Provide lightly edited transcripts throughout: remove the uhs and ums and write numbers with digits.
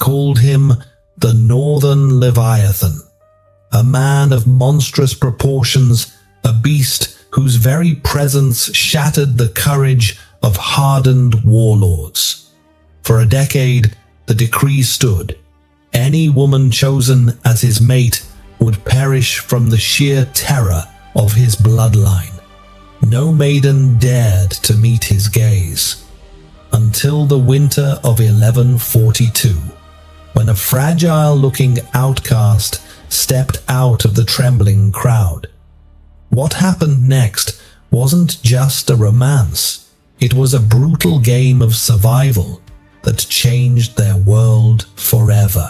called him the Northern Leviathan, a man of monstrous proportions, a beast whose very presence shattered the courage of hardened warlords. For a decade, the decree stood: any woman chosen as his mate would perish from the sheer terror of his bloodline. No maiden dared to meet his gaze, until the winter of 1142, when a fragile-looking outcast stepped out of the trembling crowd. What happened next wasn't just a romance. It was a brutal game of survival that changed their world forever.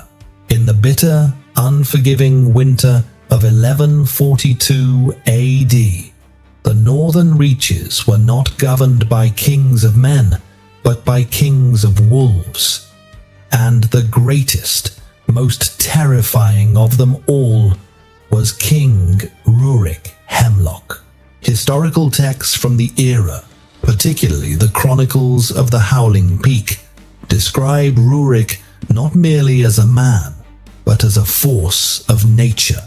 In the bitter, unforgiving winter of 1142 AD, the northern reaches were not governed by kings of men, but by kings of wolves. And the greatest, most terrifying of them all was King Rurik Hemlock. Historical texts from the era, particularly the Chronicles of the Howling Peak, describe Rurik not merely as a man, but as a force of nature.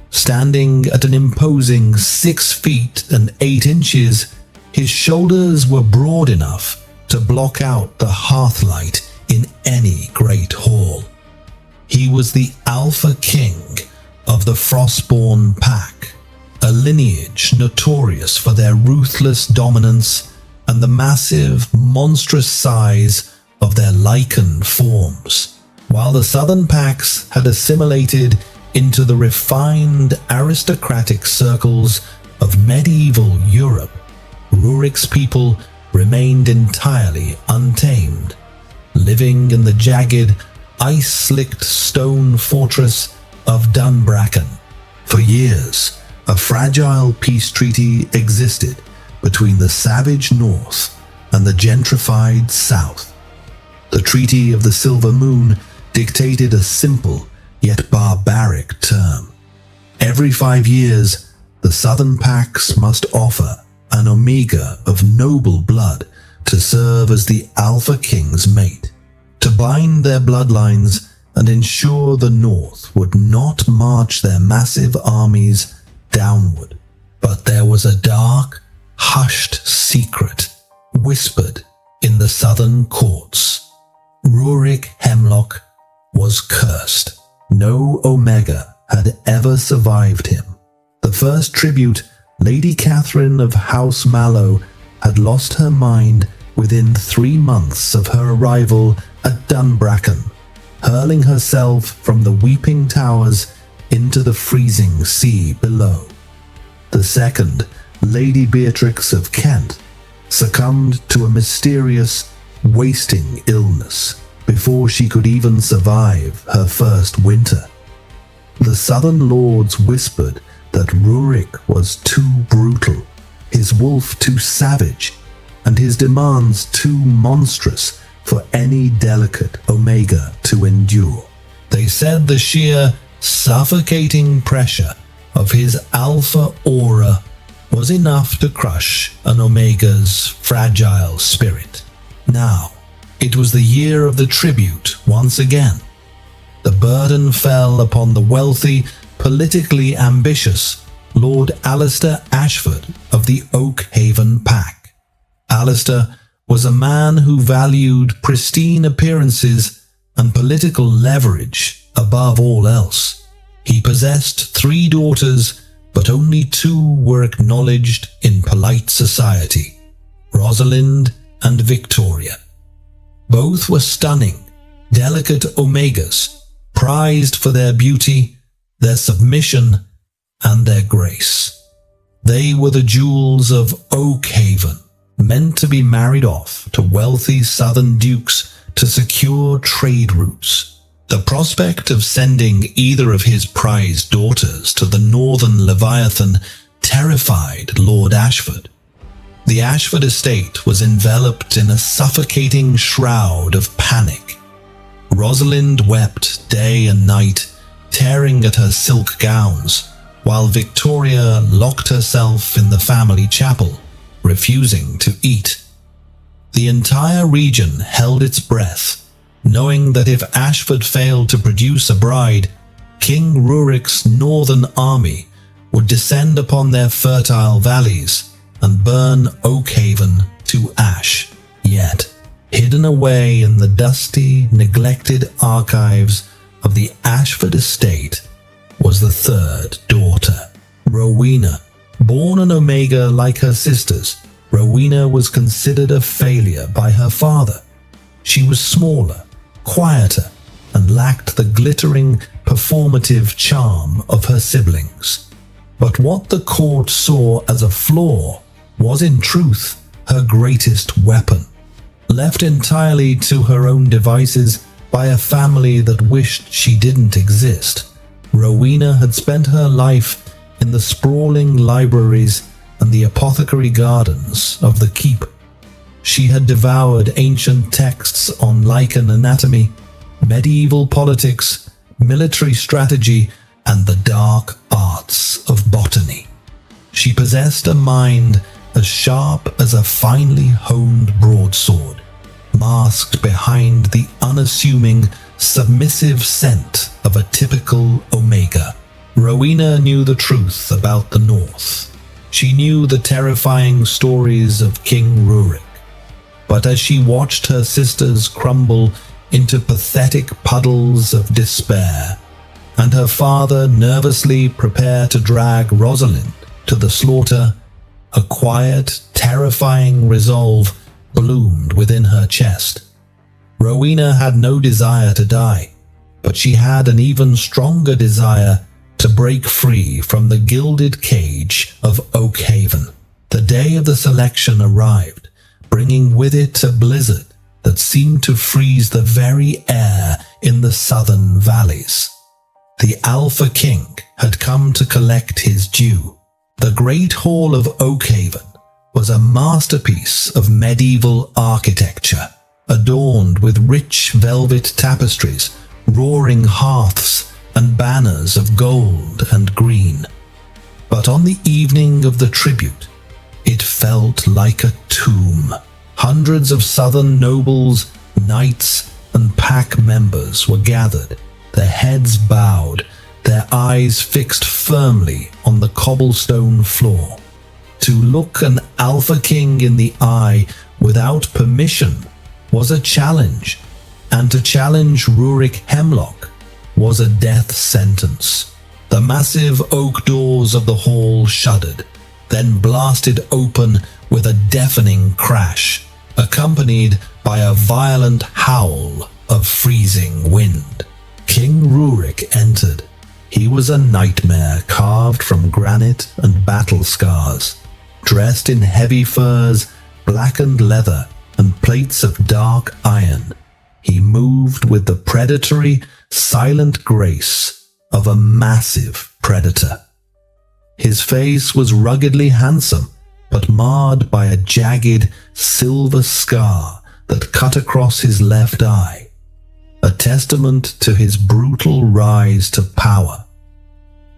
Standing at an imposing 6 feet and 8 inches, his shoulders were broad enough to block out the hearthlight in any great hall. He was the Alpha King of the Frostborn Pack, a lineage notorious for their ruthless dominance and the massive, monstrous size of their lichen forms. While the southern packs had assimilated into the refined aristocratic circles of medieval Europe, Rurik's people remained entirely untamed, living in the jagged, ice-slicked stone fortress of Dunbracken. For years, a fragile peace treaty existed between the savage north and the gentrified south. The Treaty of the Silver Moon dictated a simple yet barbaric term. Every 5 years, the southern packs must offer an Omega of noble blood to serve as the Alpha King's mate, to bind their bloodlines and ensure the North would not march their massive armies downward. But there was a dark, hushed secret whispered in the southern courts. Rurik Hemlock was cursed. No Omega had ever survived him. The first tribute, Lady Catherine of House Mallow, had lost her mind within 3 months of her arrival at Dunbracken, hurling herself from the weeping towers into the freezing sea below. The second, Lady Beatrix of Kent, succumbed to a mysterious, wasting illness before she could even survive her first winter. The southern lords whispered that Rurik was too brutal, his wolf too savage, and his demands too monstrous for any delicate Omega to endure. They said the sheer, suffocating pressure of his alpha aura was enough to crush an Omega's fragile spirit. Now, it was the year of the tribute once again. The burden fell upon the wealthy, politically ambitious Lord Alistair Ashford of the Oakhaven Pack. Alistair was a man who valued pristine appearances and political leverage above all else. He possessed 3 daughters, but only 2 were acknowledged in polite society: Rosalind and Victoria. Both were stunning, delicate Omegas, prized for their beauty, their submission, and their grace. They were the jewels of Oakhaven, meant to be married off to wealthy southern dukes to secure trade routes. The prospect of sending either of his prized daughters to the northern Leviathan terrified Lord Ashford. The Ashford estate was enveloped in a suffocating shroud of panic. Rosalind wept day and night, tearing at her silk gowns, while Victoria locked herself in the family chapel, refusing to eat. The entire region held its breath, knowing that if Ashford failed to produce a bride, King Rurik's northern army would descend upon their fertile valleys and burn Oakhaven to ash. Yet, hidden away in the dusty, neglected archives of the Ashford estate was the third daughter, Rowena. Born an Omega like her sisters, Rowena was considered a failure by her father. She was smaller, quieter, and lacked the glittering, performative charm of her siblings. But what the court saw as a flaw was in truth her greatest weapon. Left entirely to her own devices by a family that wished she didn't exist, Rowena had spent her life in the sprawling libraries and the apothecary gardens of the keep. She had devoured ancient texts on lichen anatomy, medieval politics, military strategy, and the dark arts of botany. She possessed a mind as sharp as a finely honed broadsword, masked behind the unassuming, submissive scent of a typical Omega. Rowena knew the truth about the North. She knew the terrifying stories of King Rurik. But as she watched her sisters crumble into pathetic puddles of despair, and her father nervously prepare to drag Rosalind to the slaughter, a quiet, terrifying resolve bloomed within her chest. Rowena had no desire to die, but she had an even stronger desire to break free from the gilded cage of Oakhaven. The day of the selection arrived, bringing with it a blizzard that seemed to freeze the very air in the southern valleys. The Alpha King had come to collect his due. The Great Hall of Oakhaven was a masterpiece of medieval architecture, adorned with rich velvet tapestries, roaring hearths, and banners of gold and green. But on the evening of the tribute, it felt like a tomb. Hundreds of southern nobles, knights, and pack members were gathered, their heads bowed, their eyes fixed firmly on the cobblestone floor. To look an Alpha King in the eye without permission was a challenge, and to challenge Rurik Hemlock was a death sentence. The massive oak doors of the hall shuddered, then blasted open with a deafening crash, accompanied by a violent howl of freezing wind. King Rurik entered. He was a nightmare carved from granite and battle scars, dressed in heavy furs, blackened leather, and plates of dark iron. He moved with the predatory, silent grace of a massive predator. His face was ruggedly handsome, but marred by a jagged, silver scar that cut across his left eye, a testament to his brutal rise to power.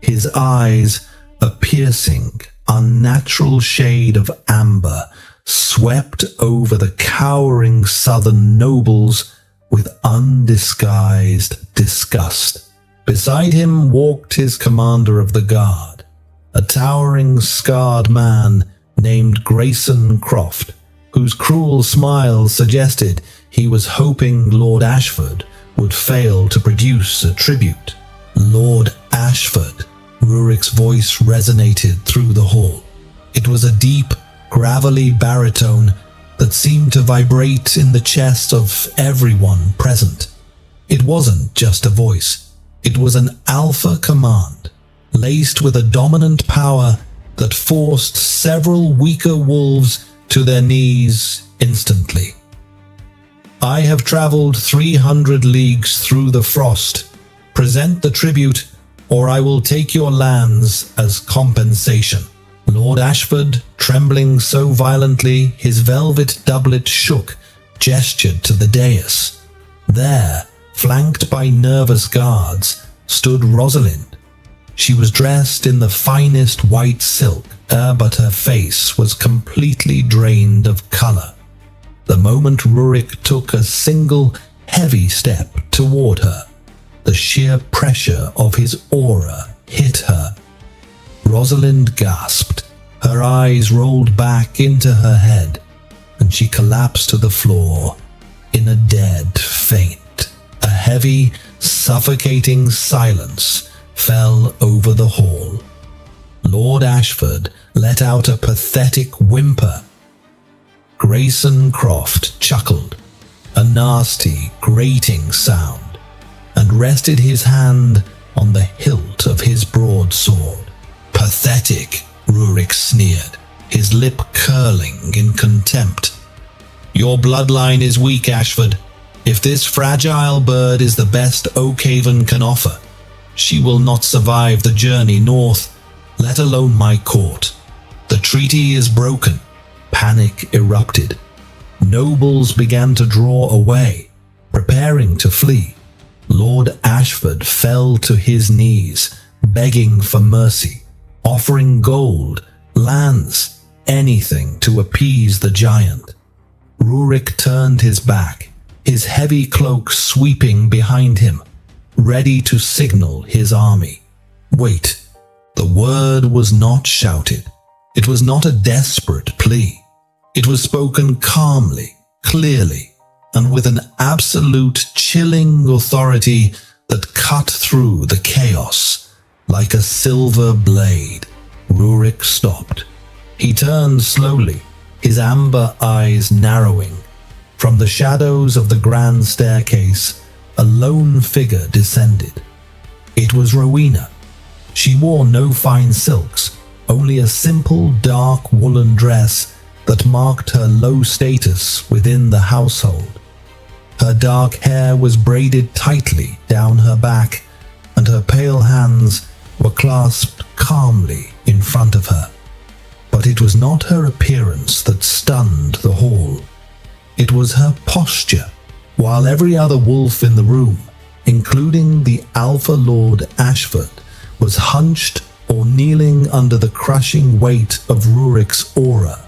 His eyes, a piercing, unnatural shade of amber, swept over the cowering southern nobles with undisguised disgust. Beside him walked his commander of the guard, a towering, scarred man named Grayson Croft, whose cruel smile suggested he was hoping Lord Ashford would fail to produce a tribute. Lord Ashford, Rurik's voice resonated through the hall. It was a deep, gravelly baritone that seemed to vibrate in the chest of everyone present. It wasn't just a voice. It was an alpha command, laced with a dominant power that forced several weaker wolves to their knees instantly. I have traveled 300 leagues through the frost. Present the tribute, or I will take your lands as compensation. Lord Ashford, trembling so violently his velvet doublet shook, gestured to the dais. There, flanked by nervous guards, stood Rosalind. She was dressed in the finest white silk, but her face was completely drained of color. The moment Rurik took a single, heavy step toward her. The sheer pressure of his aura hit her. Rosalind gasped. Her eyes rolled back into her head, and she collapsed to the floor in a dead faint. A heavy, suffocating silence fell over the hall. Lord Ashford let out a pathetic whimper. Grayson Croft chuckled, a nasty, grating sound, and rested his hand on the hilt of his broadsword. Pathetic, Rurik sneered, his lip curling in contempt. Your bloodline is weak, Ashford. If this fragile bird is the best Oakhaven can offer, she will not survive the journey north, let alone my court. The treaty is broken. Panic erupted. Nobles began to draw away, preparing to flee. Lord Ashford fell to his knees, begging for mercy, offering gold, lands, anything to appease the giant. Rurik turned his back, his heavy cloak sweeping behind him, ready to signal his army. Wait. The word was not shouted. It was not a desperate plea. It was spoken calmly, clearly, and with an absolute chilling authority that cut through the chaos like a silver blade. Rurik stopped. He turned slowly, his amber eyes narrowing. From the shadows of the grand staircase, a lone figure descended. It was Rowena. She wore no fine silks, only a simple dark woolen dress that marked her low status within the household. Her dark hair was braided tightly down her back, and her pale hands were clasped calmly in front of her. But it was not her appearance that stunned the hall. It was her posture. While every other wolf in the room, including the Alpha Lord Ashford, was hunched or kneeling under the crushing weight of Rurik's aura,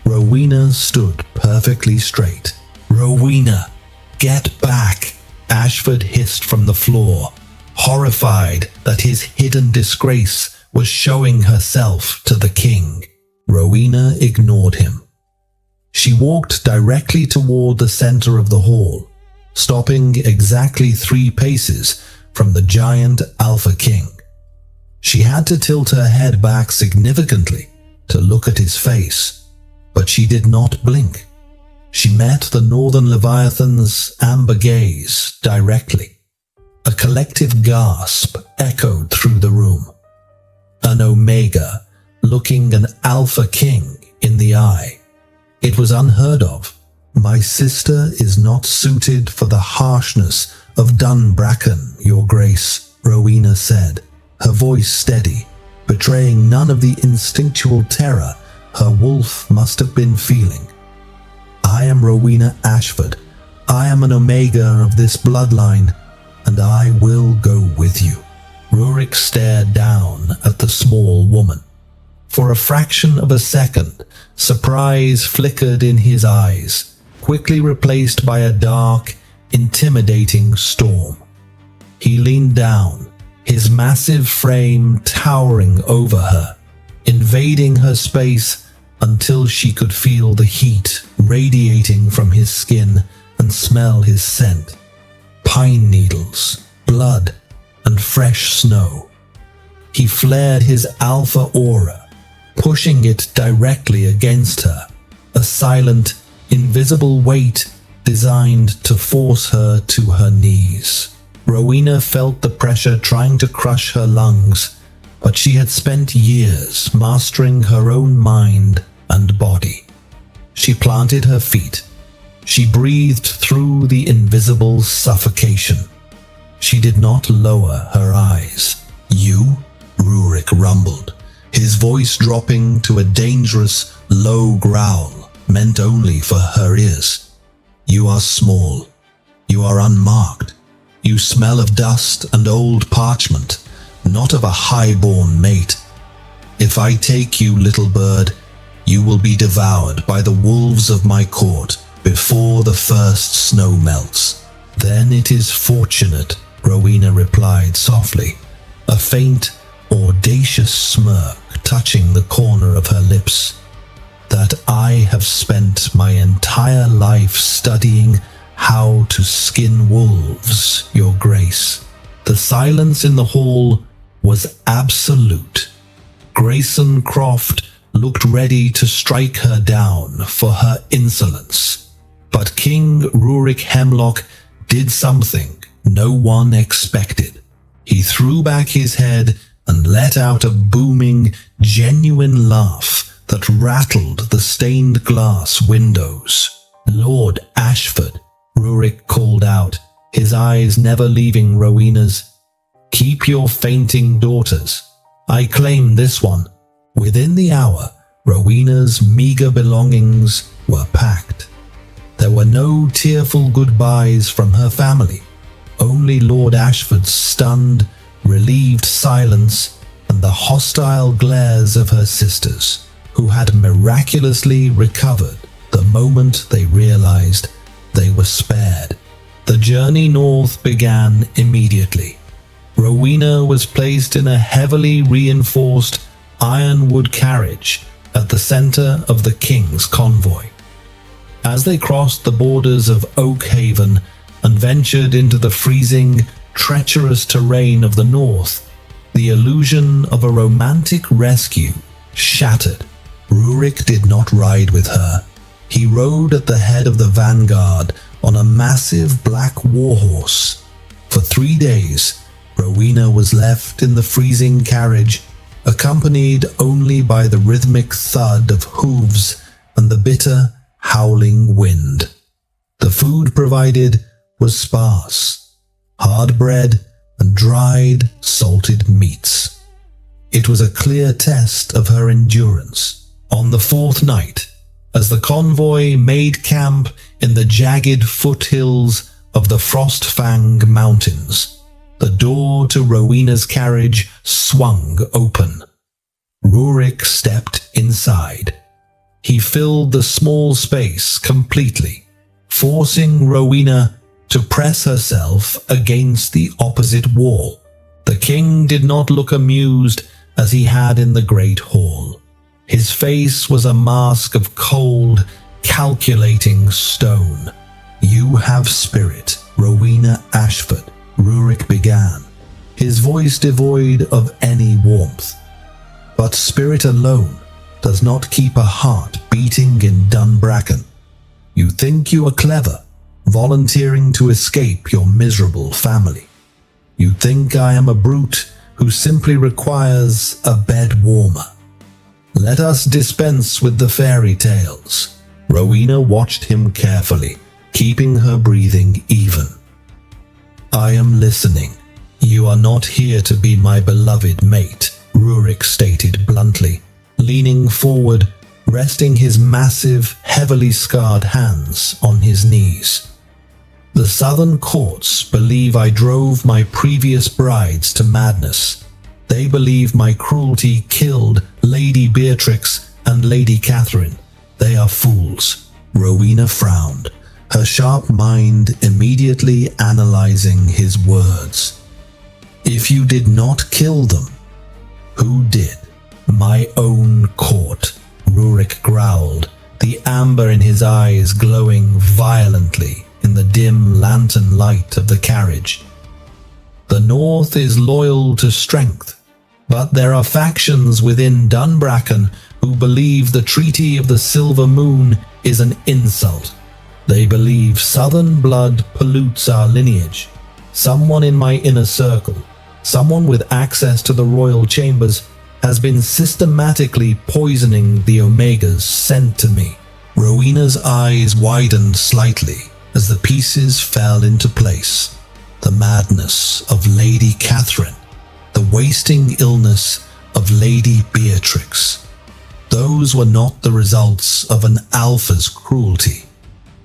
Rowena stood perfectly straight. Rowena, get back! Ashford hissed from the floor, horrified that his hidden disgrace was showing herself to the king. Rowena ignored him. She walked directly toward the center of the hall, stopping exactly 3 paces from the giant Alpha King. She had to tilt her head back significantly to look at his face, but she did not blink. She met the Northern Leviathan's amber gaze directly. A collective gasp echoed through the room. An Omega looking an Alpha King in the eye. It was unheard of. My sister is not suited for the harshness of Dunbracken, Your Grace, Rowena said, her voice steady, betraying none of the instinctual terror her wolf must have been feeling. I am Rowena Ashford. I am an Omega of this bloodline, and I will go with you. Rurik stared down at the small woman. For a fraction of a second, surprise flickered in his eyes, quickly replaced by a dark, intimidating storm. He leaned down, his massive frame towering over her, invading her space until she could feel the heat radiating from his skin and smell his scent. Pine needles, blood, and fresh snow. He flared his alpha aura, pushing it directly against her, a silent, invisible weight designed to force her to her knees. Rowena felt the pressure trying to crush her lungs, but she had spent years mastering her own mind and body. She planted her feet. She breathed through the invisible suffocation. She did not lower her eyes. You? Rurik rumbled, his voice dropping to a dangerous, low growl meant only for her ears. You are small. You are unmarked. You smell of dust and old parchment, not of a high-born mate. If I take you, little bird, you will be devoured by the wolves of my court before the first snow melts. "Then it is fortunate," Rowena replied softly, a faint, audacious smirk touching the corner of her lips, "that I have spent my entire life studying how to skin wolves, Your Grace." The silence in the hall was absolute. Grayson Croft looked ready to strike her down for her insolence. But King Rurik Hemlock did something no one expected. He threw back his head and let out a booming, genuine laugh that rattled the stained glass windows. "Lord Ashford," Rurik called out, his eyes never leaving Rowena's, "keep your fainting daughters. I claim this one." Within the hour, Rowena's meager belongings were packed. There were no tearful goodbyes from her family, only Lord Ashford's stunned, relieved silence and the hostile glares of her sisters, who had miraculously recovered the moment they realized they were spared. The journey north began immediately. Rowena was placed in a heavily reinforced ironwood carriage at the center of the king's convoy. As they crossed the borders of Oakhaven and ventured into the freezing, treacherous terrain of the north, the illusion of a romantic rescue shattered. Rurik did not ride with her. He rode at the head of the vanguard on a massive black warhorse. For 3 days, Rowena was left in the freezing carriage, accompanied only by the rhythmic thud of hooves and the bitter, howling wind. The food provided was sparse, hard bread and dried, salted meats. It was a clear test of her endurance. On the 4th night, as the convoy made camp in the jagged foothills of the Frostfang Mountains, the door to Rowena's carriage swung open. Rurik stepped inside. He filled the small space completely, forcing Rowena to press herself against the opposite wall. The king did not look amused as he had in the great hall. His face was a mask of cold, calculating stone. "You have spirit, Rowena Ashford," Rurik began, his voice devoid of any warmth. "But spirit alone does not keep a heart beating in Dunbracken. You think you are clever, volunteering to escape your miserable family. You think I am a brute who simply requires a bed warmer. Let us dispense with the fairy tales." Rowena watched him carefully, keeping her breathing even. "I am listening. You are not here to be my beloved mate," Rurik stated bluntly, leaning forward, resting his massive, heavily scarred hands on his knees. "The southern courts believe I drove my previous brides to madness. They believe my cruelty killed Lady Beatrix and Lady Catherine. They are fools." Rowena frowned, her sharp mind immediately analyzing his words. "If you did not kill them, who did?" "My own court," Rurik growled, the amber in his eyes glowing violently in the dim lantern light of the carriage. "The North is loyal to strength, but there are factions within Dunbracken who believe the Treaty of the Silver Moon is an insult. They believe Southern blood pollutes our lineage. Someone in my inner circle, someone with access to the royal chambers, has been systematically poisoning the Omegas sent to me." Rowena's eyes widened slightly as the pieces fell into place. The madness of Lady Catherine, the wasting illness of Lady Beatrix. Those were not the results of an alpha's cruelty.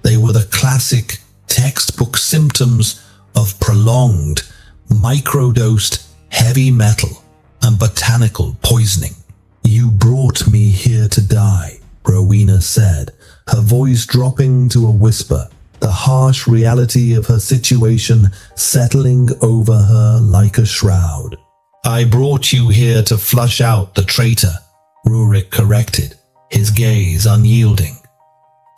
They were the classic, textbook symptoms of prolonged, microdosed heavy metal and botanical poisoning. "You brought me here to die," Rowena said, her voice dropping to a whisper. the harsh reality of her situation settling over her like a shroud. "I brought you here to flush out the traitor," Rurik corrected, his gaze unyielding.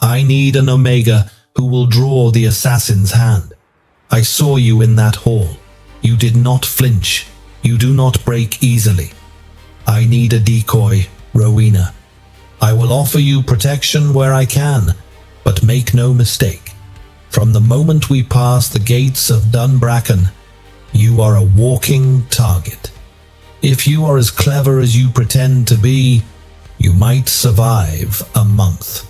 "I need an Omega who will draw the assassin's hand. I saw you in that hall. You did not flinch. You do not break easily. I need a decoy, Rowena. I will offer you protection where I can, but make no mistake. From the moment we pass the gates of Dunbracken, you are a walking target. If you are as clever as you pretend to be, you might survive a month.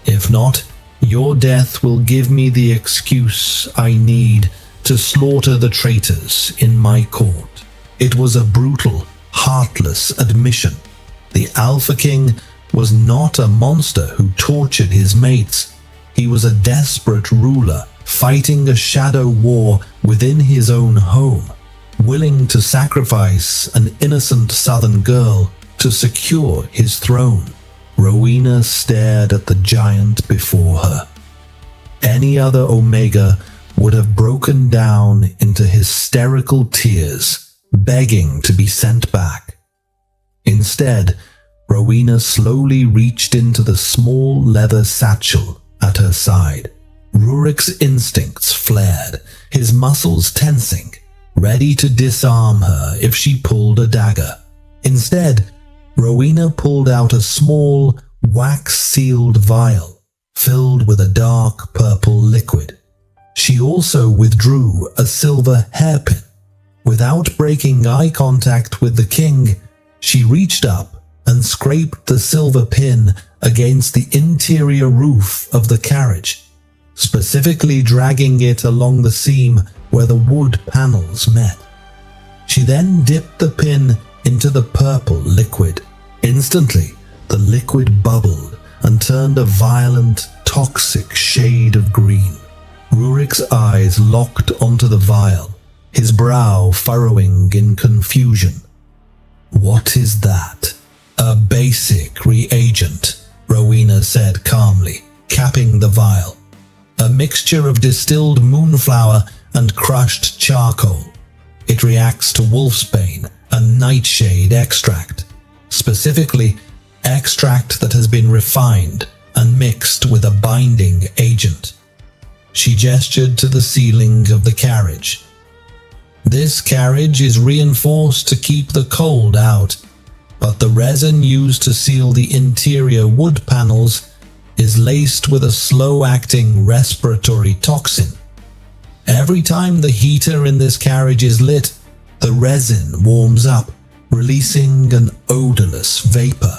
If not, your death will give me the excuse I need to slaughter the traitors in my court." It was a brutal, heartless admission. The Alpha King was not a monster who tortured his mates. He was a desperate ruler fighting a shadow war within his own home, willing to sacrifice an innocent southern girl to secure his throne. Rowena stared at the giant before her. Any other Omega would have broken down into hysterical tears, begging to be sent back. Instead, Rowena slowly reached into the small leather satchel at her side. Rurik's instincts flared, his muscles tensing, ready to disarm her if she pulled a dagger. Instead, Rowena pulled out a small, wax-sealed vial filled with a dark purple liquid. She also withdrew a silver hairpin. Without breaking eye contact with the king, she reached up and scraped the silver pin against the interior roof of the carriage, specifically dragging it along the seam where the wood panels met. She then dipped the pin into the purple liquid. Instantly, the liquid bubbled and turned a violent, toxic shade of green. Rurik's eyes locked onto the vial, his brow furrowing in confusion. "What is that?" "A basic reagent," Rowena said calmly, capping the vial. "A mixture of distilled moonflower and crushed charcoal. It reacts to wolfsbane and nightshade extract, specifically extract that has been refined and mixed with a binding agent." She gestured to the ceiling of the carriage. "This carriage is reinforced to keep the cold out, but the resin used to seal the interior wood panels is laced with a slow-acting respiratory toxin. Every time the heater in this carriage is lit, the resin warms up, releasing an odorless vapor.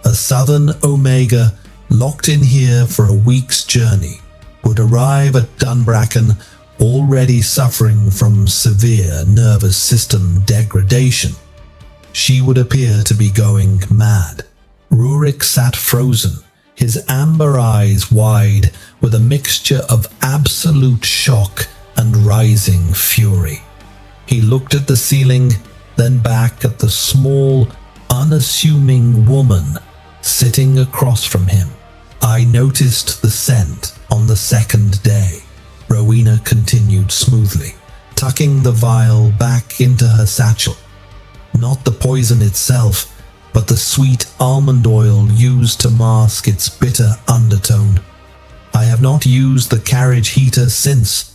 A southern Omega locked in here for a week's journey would arrive at Dunbracken already suffering from severe nervous system degradation. She would appear to be going mad." Rurik sat frozen, his amber eyes wide with a mixture of absolute shock and rising fury. He looked at the ceiling, then back at the small, unassuming woman sitting across from him. "I noticed the scent on the second day," Rowena continued smoothly, tucking the vial back into her satchel. "Not the poison itself, but the sweet almond oil used to mask its bitter undertone. I have not used the carriage heater since.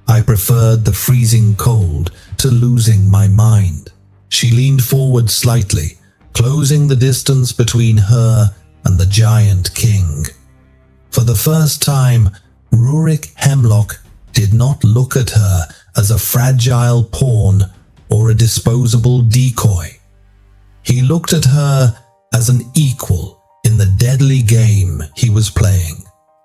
I preferred the freezing cold to losing my mind." She leaned forward slightly, closing the distance between her and the giant king. For the first time, Rurik Hemlock did not look at her as a fragile pawn or a disposable decoy. He looked at her as an equal in the deadly game he was playing.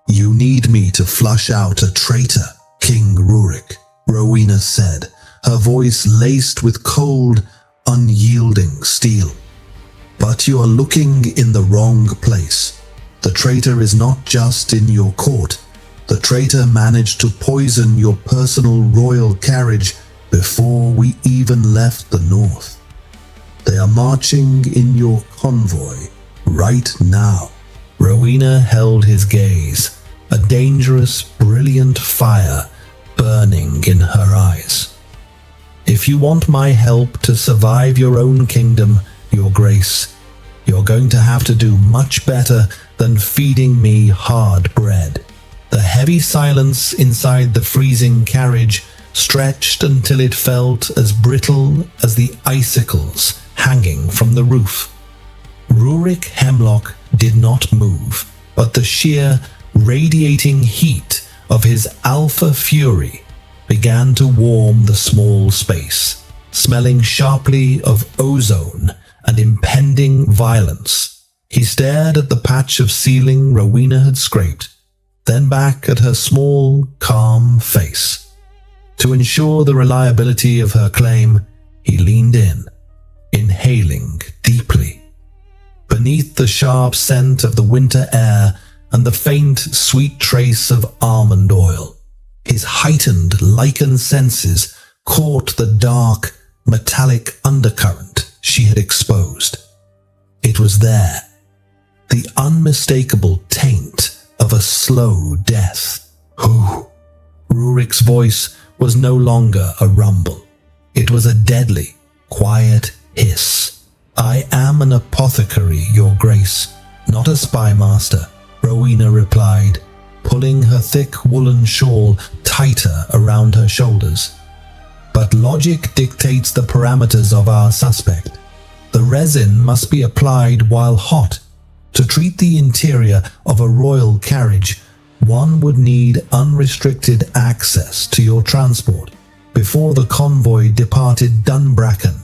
"You need me to flush out a traitor, King Rurik," Rowena said, her voice laced with cold, unyielding steel. "But you are looking in the wrong place. The traitor is not just in your court. The traitor managed to poison your personal royal carriage before we even left the north. They are marching in your convoy right now." Rowena held his gaze, a dangerous, brilliant fire burning in her eyes. "If you want my help to survive your own kingdom, Your Grace, you're going to have to do much better than feeding me hard bread." The heavy silence inside the freezing carriage stretched until it felt as brittle as the icicles hanging from the roof. Rurik Hemlock did not move, but the sheer, radiating heat of his alpha fury began to warm the small space, smelling sharply of ozone and impending violence. He stared at the patch of ceiling Rowena had scraped, then back at her small, calm face. To ensure the reliability of her claim, he leaned in, inhaling deeply. Beneath the sharp scent of the winter air and the faint, sweet trace of almond oil, his heightened lichen senses caught the dark, metallic undercurrent she had exposed. It was there, the unmistakable taint of a slow death. "Who?" Rurik's voice was no longer a rumble. It was a deadly, quiet hiss. "I am an apothecary, Your Grace, not a spy master," Rowena replied, pulling her thick woolen shawl tighter around her shoulders. "But logic dictates the parameters of our suspect. The resin must be applied while hot. To treat the interior of a royal carriage, one would need unrestricted access to your transport before the convoy departed Dunbracken,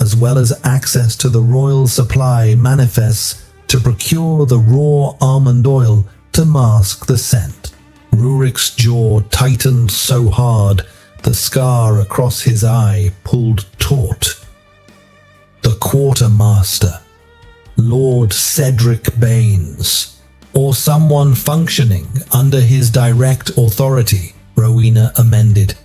as well as access to the royal supply manifests to procure the raw almond oil to mask the scent." Rurik's jaw tightened so hard the scar across his eye pulled taut. The quartermaster, Lord Cedric Baines, or someone functioning under his direct authority, Rowena amended.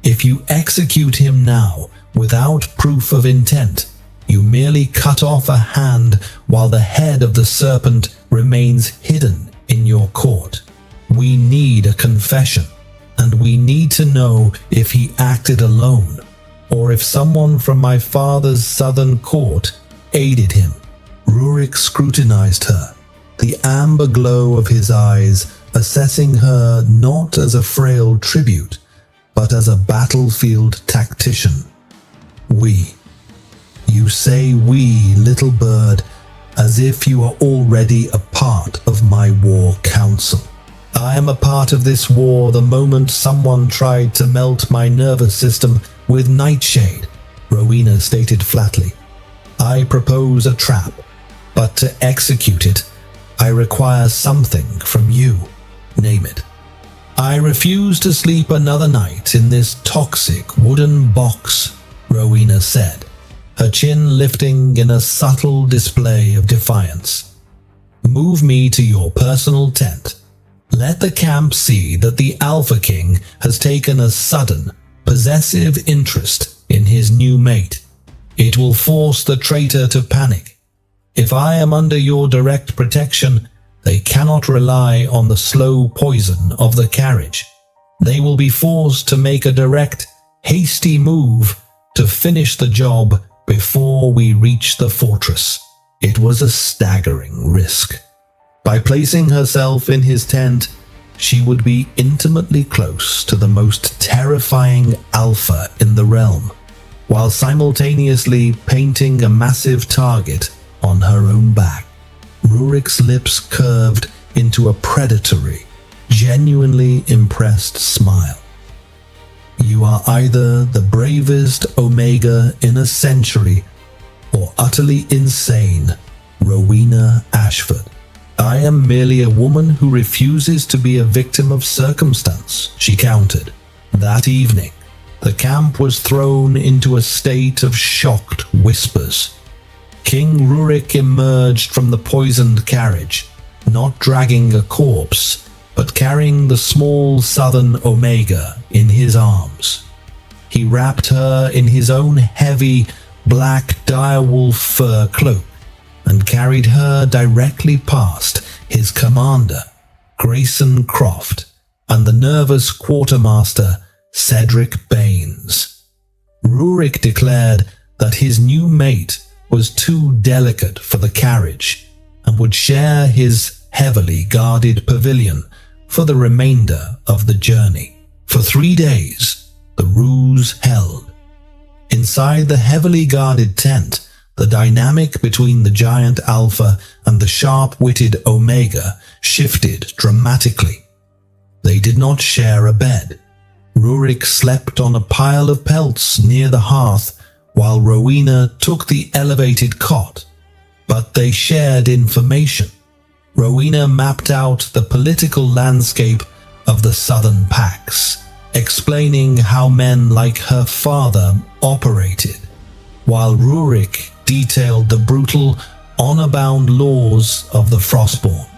"If you execute him now without proof of intent, you merely cut off a hand while the head of the serpent remains hidden in your court. We need a confession, and we need to know if he acted alone, or if someone from my father's southern court aided him." Rurik scrutinized her, the amber glow of his eyes assessing her not as a frail tribute, but as a battlefield tactician. "We. You say we, little bird, as if you are already a part of my war council. I am a part of this war the moment someone tried to melt my nervous system with nightshade," Rowena stated flatly. "I propose a trap, but to execute it, I require something from you. Name it." "I refuse to sleep another night in this toxic wooden box," Rowena said, her chin lifting in a subtle display of defiance. "Move me to your personal tent. Let the camp see that the Alpha King has taken a sudden, possessive interest in his new mate. It will force the traitor to panic. If I am under your direct protection, they cannot rely on the slow poison of the carriage. They will be forced to make a direct, hasty move to finish the job before we reach the fortress." It was a staggering risk. By placing herself in his tent, she would be intimately close to the most terrifying alpha in the realm, while simultaneously painting a massive target on her own back. Rurik's lips curved into a predatory, genuinely impressed smile. "You are either the bravest Omega in a century or utterly insane, Rowena Ashford. I am merely a woman who refuses to be a victim of circumstance," she countered. That evening, the camp was thrown into a state of shocked whispers. King Rurik emerged from the poisoned carriage, not dragging a corpse, but carrying the small southern Omega in his arms. He wrapped her in his own heavy, black direwolf fur cloak and carried her directly past his commander, Grayson Croft, and the nervous quartermaster Cedric Baines. Rurik declared that his new mate was too delicate for the carriage and would share his heavily guarded pavilion for the remainder of the journey. For 3 days, the ruse held. Inside the heavily guarded tent, the dynamic between the giant Alpha and the sharp-witted Omega shifted dramatically. They did not share a bed. Rurik slept on a pile of pelts near the hearth, while Rowena took the elevated cot. But they shared information. Rowena mapped out the political landscape of the Southern Pax, explaining how men like her father operated, while Rurik detailed the brutal, honor-bound laws of the Frostborn.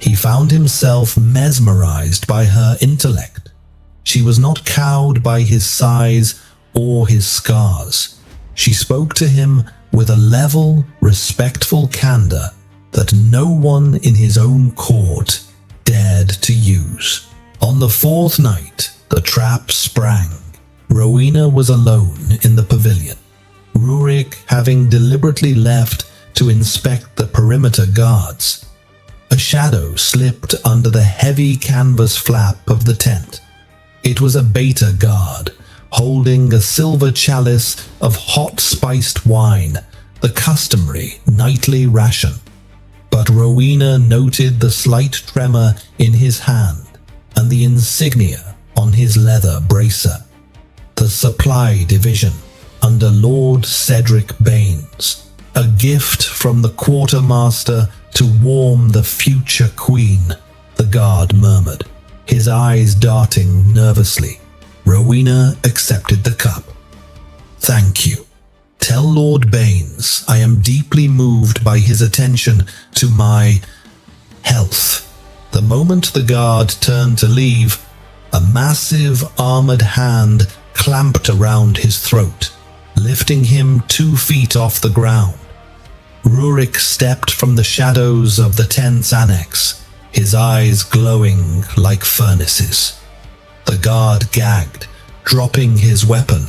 He found himself mesmerized by her intellect. She was not cowed by his size or his scars. She spoke to him with a level, respectful candor that no one in his own court dared to use. On the 4th night, the trap sprang. Rowena was alone in the pavilion, Rurik having deliberately left to inspect the perimeter guards. A shadow slipped under the heavy canvas flap of the tent. It was a beta guard, holding a silver chalice of hot spiced wine, the customary nightly ration. But Rowena noted the slight tremor in his hand and the insignia on his leather bracer. The supply division under Lord Cedric Baines, a gift from the quartermaster to warm the future queen, the guard murmured, his eyes darting nervously. Rowena accepted the cup. Thank you. Tell Lord Baines I am deeply moved by his attention to my health. The moment the guard turned to leave, a massive armored hand clamped around his throat, lifting him 2 feet off the ground. Rurik stepped from the shadows of the tent's annex, his eyes glowing like furnaces. The guard gagged, dropping his weapon.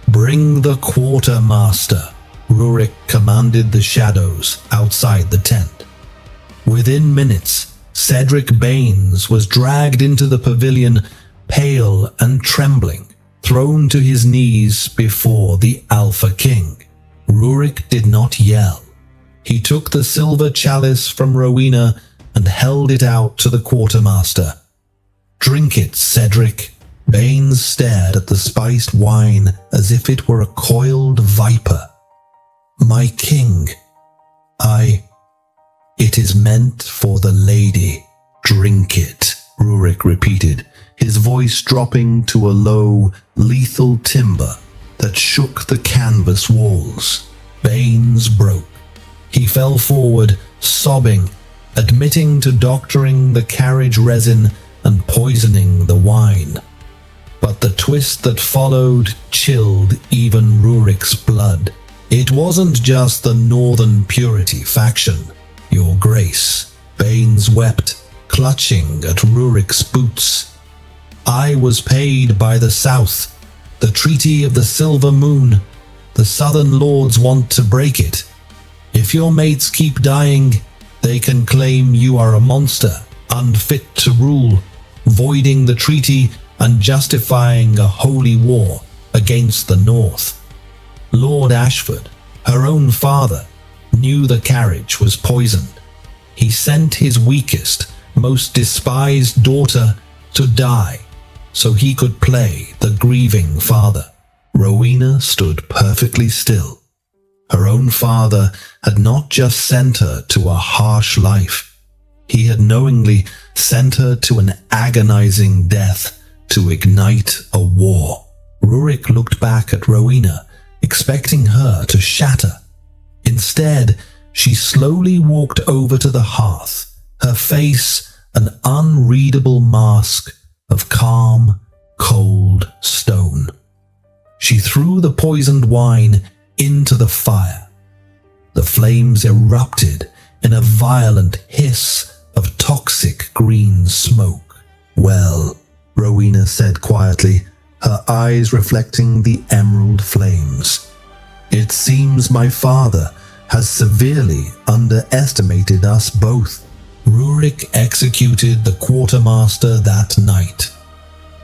Bring the quartermaster, Rurik commanded the shadows outside the tent. Within minutes, Cedric Baines was dragged into the pavilion, pale and trembling, thrown to his knees before the Alpha King. Rurik did not yell. He took the silver chalice from Rowena and held it out to the quartermaster. Drink it, Cedric. Baines stared at the spiced wine as if it were a coiled viper. My king, it is meant for the lady. Drink it, Rurik repeated, his voice dropping to a low, lethal timbre that shook the canvas walls. Baines broke. He fell forward, sobbing, admitting to doctoring the carriage resin and poisoning the wine. But the twist that followed chilled even Rurik's blood. It wasn't just the Northern Purity faction, Your Grace. Baines wept, clutching at Rurik's boots. I was paid by the South, the Treaty of the Silver Moon. The Southern Lords want to break it. If your mates keep dying, they can claim you are a monster, unfit to rule, voiding the treaty and justifying a holy war against the North. Lord Ashford, her own father, knew the carriage was poisoned. He sent his weakest, most despised daughter to die so he could play the grieving father. Rowena stood perfectly still. Her own father had not just sent her to a harsh life. He had knowingly sent her to an agonizing death to ignite a war. Rurik looked back at Rowena, expecting her to shatter. Instead, she slowly walked over to the hearth, her face an unreadable mask of calm, cold stone. She threw the poisoned wine into the fire. The flames erupted in a violent hiss of toxic green smoke. "Well," Rowena said quietly, her eyes reflecting the emerald flames, "it seems my father has severely underestimated us both." Rurik executed the quartermaster that night.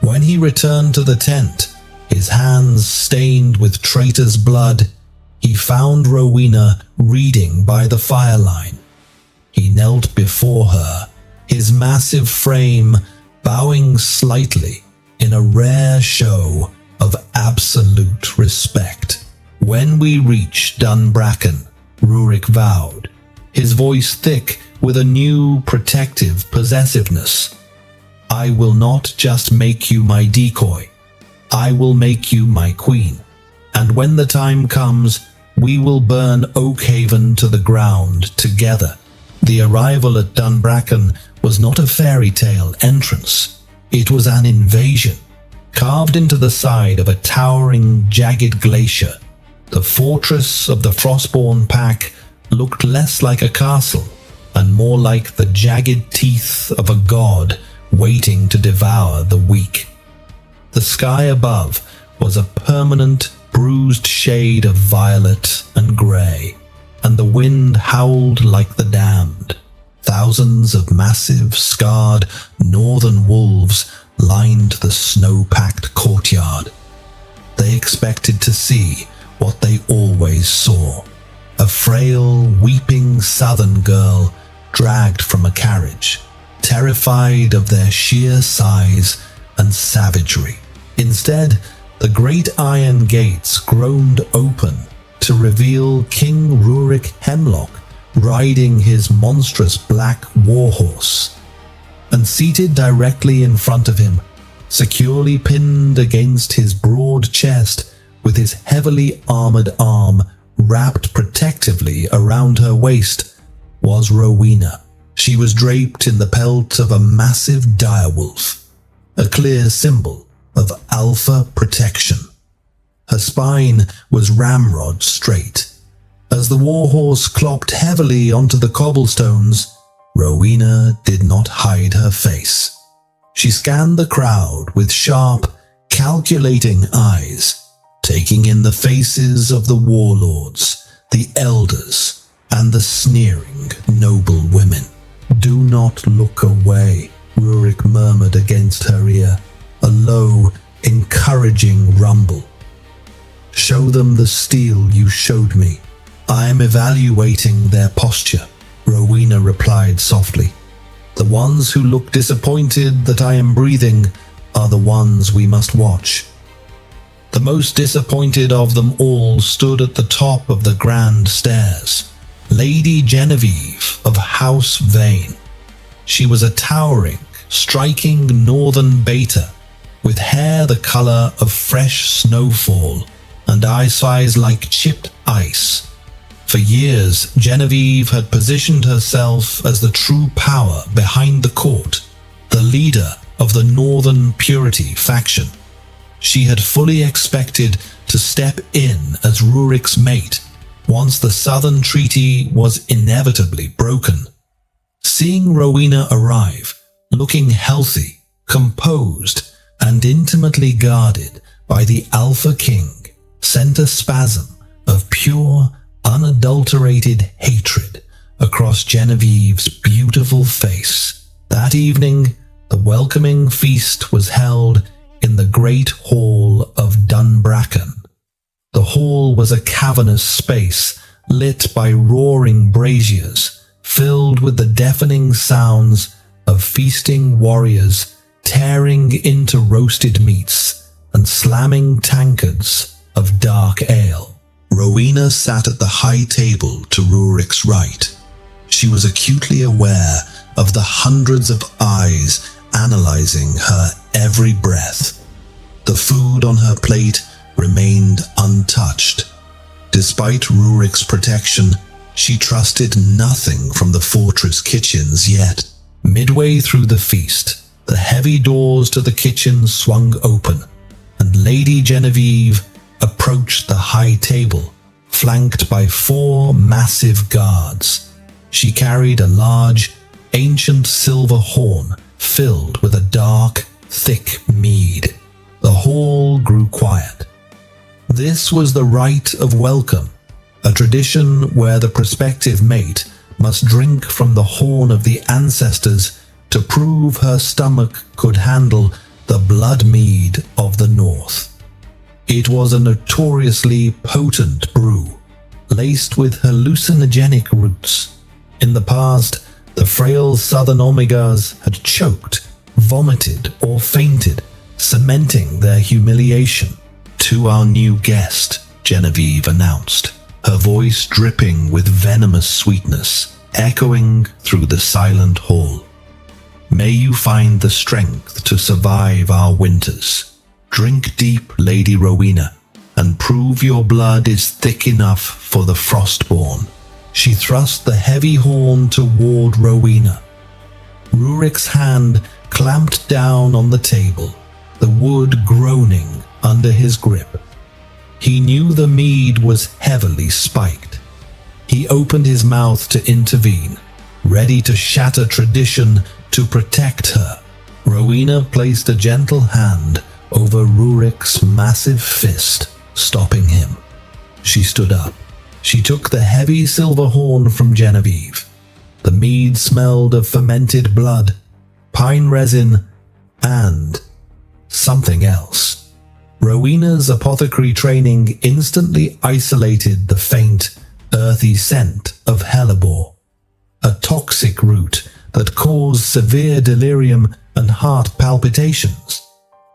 When he returned to the tent, his hands stained with traitor's blood, he found Rowena reading by the fireline. He knelt before her, his massive frame bowing slightly in a rare show of absolute respect. "When we reach Dunbracken," Rurik vowed, his voice thick with a new protective possessiveness, "I will not just make you my decoy, I will make you my queen. And when the time comes, we will burn Oakhaven to the ground together." The arrival at Dunbracken was not a fairy tale entrance. It was an invasion, carved into the side of a towering, jagged glacier. The fortress of the Frostborn pack looked less like a castle and more like the jagged teeth of a god waiting to devour the weak. The sky above was a permanent, bruised shade of violet and grey, and the wind howled like the damned. Thousands of massive, scarred northern wolves lined the snow-packed courtyard. They expected to see what they always saw: a frail, weeping southern girl dragged from a carriage, terrified of their sheer size and savagery. Instead, the great iron gates groaned open to reveal King Rurik Hemlock riding his monstrous black warhorse, and seated directly in front of him, securely pinned against his broad chest with his heavily armored arm wrapped protectively around her waist, was Rowena. She was draped in the pelt of a massive direwolf, a clear symbol of alpha protection. Her spine was ramrod straight. As the warhorse clopped heavily onto the cobblestones, Rowena did not hide her face. She scanned the crowd with sharp, calculating eyes, taking in the faces of the warlords, the elders, and the sneering noble women. "Do not look away," Rurik murmured against her ear, a low, encouraging rumble. "Show them the steel you showed me. I am evaluating their posture," Rowena replied softly. "The ones who look disappointed that I am breathing are the ones we must watch." The most disappointed of them all stood at the top of the grand stairs, Lady Genevieve of House Vane. She was a towering, striking northern beta, with hair the color of fresh snowfall and eyes like chipped ice. For years, Genevieve had positioned herself as the true power behind the court, the leader of the Northern Purity faction. She had fully expected to step in as Rurik's mate once the Southern Treaty was inevitably broken. Seeing Rowena arrive, looking healthy, composed, and intimately guarded by the Alpha King, sent a spasm of pure, unadulterated hatred across Genevieve's beautiful face. That evening, the welcoming feast was held in the great hall of Dunbracken. The hall was a cavernous space lit by roaring braziers, filled with the deafening sounds of feasting warriors tearing into roasted meats and slamming tankards of dark ale. Rowena sat at the high table to Rurik's right. She was acutely aware of the hundreds of eyes analyzing her every breath. The food on her plate remained untouched. Despite Rurik's protection, she trusted nothing from the fortress kitchens yet. Midway through the feast, the heavy doors to the kitchen swung open, and Lady Genevieve approached the high table, flanked by 4 massive guards. She carried a large, ancient silver horn filled with a dark, thick mead. The hall grew quiet. This was the rite of welcome, a tradition where the prospective mate must drink from the horn of the ancestors to prove her stomach could handle the blood mead of the north. It was a notoriously potent brew, laced with hallucinogenic roots. In the past, the frail southern Omegas had choked, vomited, or fainted, cementing their humiliation. "To our new guest," Genevieve announced, her voice dripping with venomous sweetness, echoing through the silent hall. "May you find the strength to survive our winters. Drink deep, Lady Rowena, and prove your blood is thick enough for the Frostborn." She thrust the heavy horn toward Rowena. Rurik's hand clamped down on the table, the wood groaning under his grip. He knew the mead was heavily spiked. He opened his mouth to intervene, ready to shatter tradition to protect her. Rowena placed a gentle hand over Rurik's massive fist, stopping him. She stood up. She took the heavy silver horn from Genevieve. The mead smelled of fermented blood, pine resin, and something else. Rowena's apothecary training instantly isolated the faint, earthy scent of hellebore, a toxic root that caused severe delirium and heart palpitations.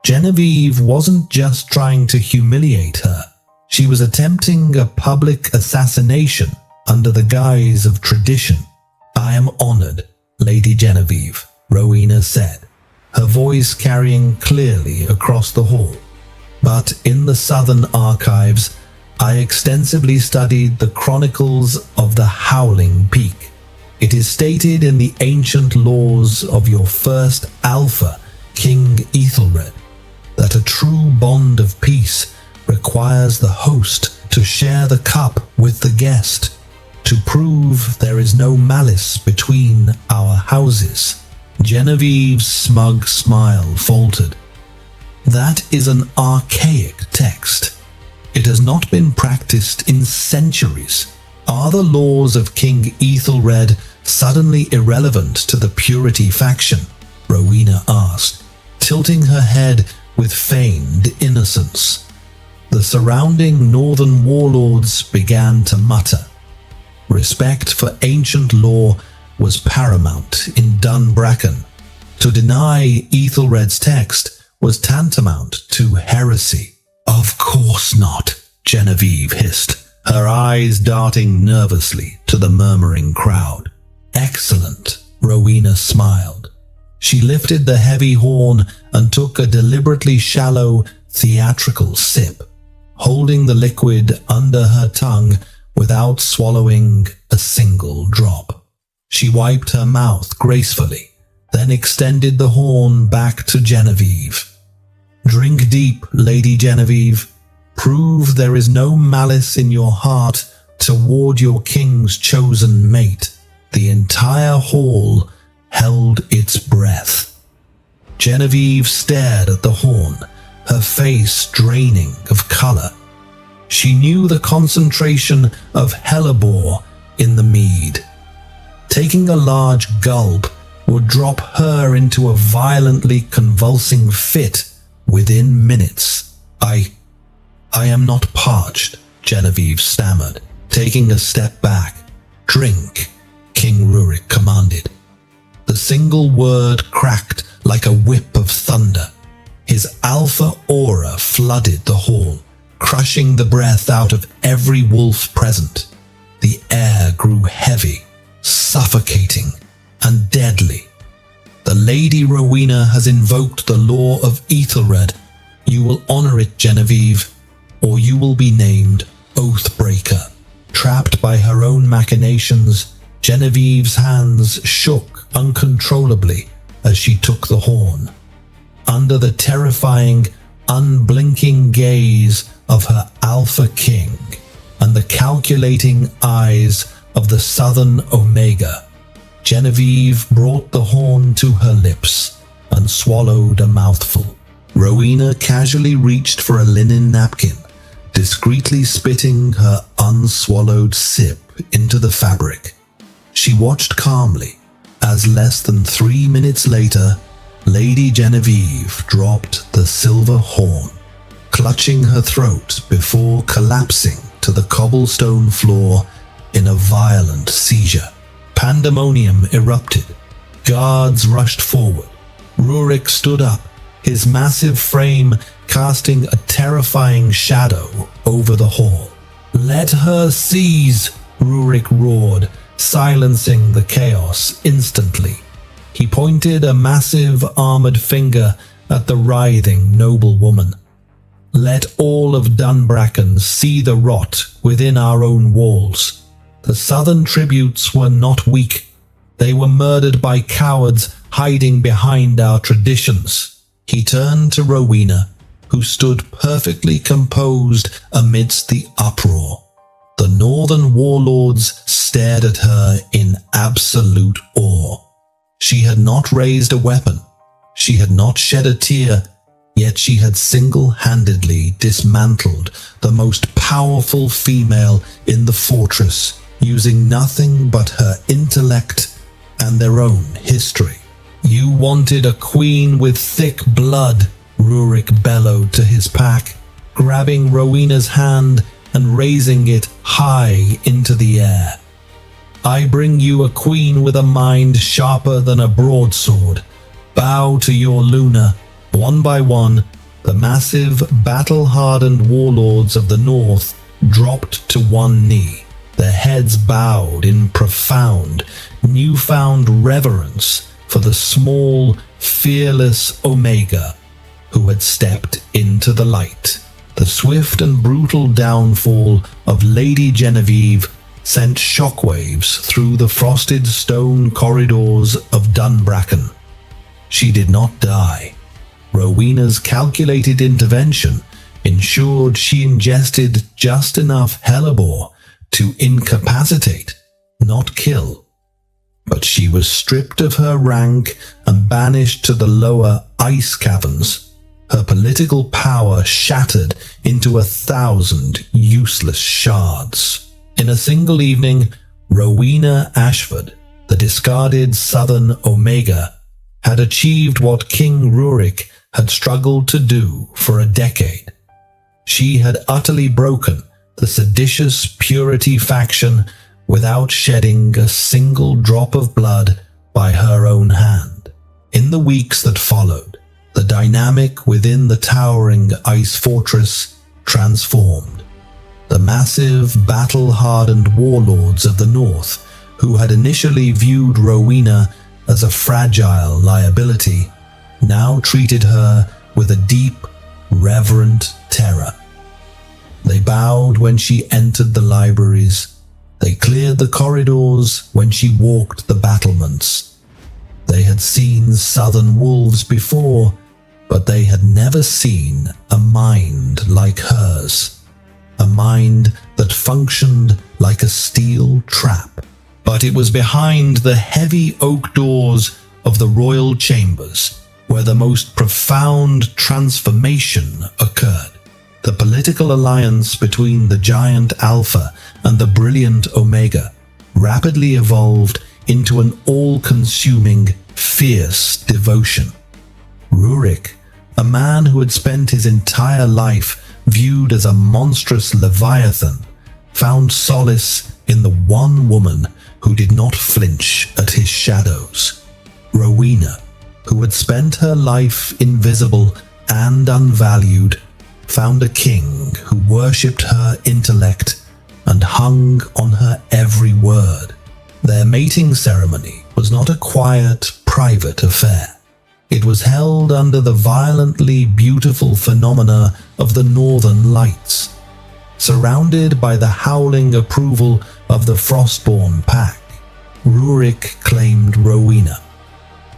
Genevieve wasn't just trying to humiliate her. She was attempting a public assassination under the guise of tradition. "I am honored, Lady Genevieve," Rowena said, her voice carrying clearly across the hall. "But in the Southern Archives, I extensively studied the chronicles of the Howling Peak. It is stated in the ancient laws of your first Alpha, King Ethelred, that a true bond of peace requires the host to share the cup with the guest, to prove there is no malice between our houses." Genevieve's smug smile faltered. "That is an archaic text. It has not been practiced in centuries. Are the laws of King Ethelred suddenly irrelevant to the Purity faction?" Rowena asked, tilting her head with feigned innocence. The surrounding northern warlords began to mutter. Respect for ancient law was paramount in Dunbracken. To deny Ethelred's text was tantamount to heresy. "Of course not," Genevieve hissed, her eyes darting nervously to the murmuring crowd. "Excellent," Rowena smiled. She lifted the heavy horn and took a deliberately shallow, theatrical sip, holding the liquid under her tongue without swallowing a single drop. She wiped her mouth gracefully, then extended the horn back to Genevieve. "Drink deep, Lady Genevieve. Prove there is no malice in your heart toward your king's chosen mate." The entire hall held its breath. Genevieve stared at the horn, her face draining of color. She knew the concentration of hellebore in the mead. Taking a large gulp would drop her into a violently convulsing fit within minutes. I am not parched," Genevieve stammered, taking a step back. "Drink," King Rurik commanded. The single word cracked like a whip of thunder. His alpha aura flooded the hall, crushing the breath out of every wolf present. The air grew heavy, suffocating, and deadly. "The Lady Rowena has invoked the law of Ethelred. You will honor it, Genevieve, or you will be named Oathbreaker." Trapped by her own machinations, Genevieve's hands shook uncontrollably as she took the horn. Under the terrifying, unblinking gaze of her Alpha King and the calculating eyes of the Southern Omega, Genevieve brought the horn to her lips and swallowed a mouthful. Rowena casually reached for a linen napkin, discreetly spitting her unswallowed sip into the fabric. She watched calmly as less than 3 minutes later, Lady Genevieve dropped the silver horn, clutching her throat before collapsing to the cobblestone floor in a violent seizure. Pandemonium erupted. Guards rushed forward. Rurik stood up, his massive frame casting a terrifying shadow over the hall. "Let her seize!" Rurik roared, silencing the chaos instantly. He pointed a massive armored finger at the writhing noblewoman. "Let all of Dunbracken see the rot within our own walls. The southern tributes were not weak. They were murdered by cowards hiding behind our traditions." He turned to Rowena, who stood perfectly composed amidst the uproar. The northern warlords stared at her in absolute awe. She had not raised a weapon. She had not shed a tear, yet she had single-handedly dismantled the most powerful female in the fortress, using nothing but her intellect and their own history. "You wanted a queen with thick blood," Rurik bellowed to his pack, grabbing Rowena's hand and raising it high into the air. "I bring you a queen with a mind sharper than a broadsword. Bow to your Luna." One by one, the massive, battle-hardened warlords of the north dropped to one knee, their heads bowed in profound, newfound reverence for the small, fearless Omega who had stepped into the light. The swift and brutal downfall of Lady Genevieve sent shockwaves through the frosted stone corridors of Dunbracken. She did not die. Rowena's calculated intervention ensured she ingested just enough hellebore to incapacitate, not kill. But she was stripped of her rank and banished to the lower ice caverns, her political power shattered into 1,000 useless shards. In a single evening, Rowena Ashford, the discarded Southern Omega, had achieved what King Rurik had struggled to do for a decade. She had utterly broken the seditious Purity faction without shedding a single drop of blood by her own hand. In the weeks that followed, the dynamic within the towering ice fortress transformed. The massive, battle-hardened warlords of the north, who had initially viewed Rowena as a fragile liability, now treated her with a deep, reverent terror. They bowed when she entered the libraries. They cleared the corridors when she walked the battlements. They had seen southern wolves before, but they had never seen a mind like hers. A mind that functioned like a steel trap. But it was behind the heavy oak doors of the royal chambers where the most profound transformation occurred. The political alliance between the giant Alpha and the brilliant Omega rapidly evolved into an all-consuming, fierce devotion. Rurik, a man who had spent his entire life viewed as a monstrous leviathan, found solace in the one woman who did not flinch at his shadows. Rowena, who had spent her life invisible and unvalued, found a king who worshipped her intellect and hung on her every word. Their mating ceremony was not a quiet, private affair. It was held under the violently beautiful phenomena of the Northern Lights, surrounded by the howling approval of the Frostborn pack. Rurik claimed Rowena.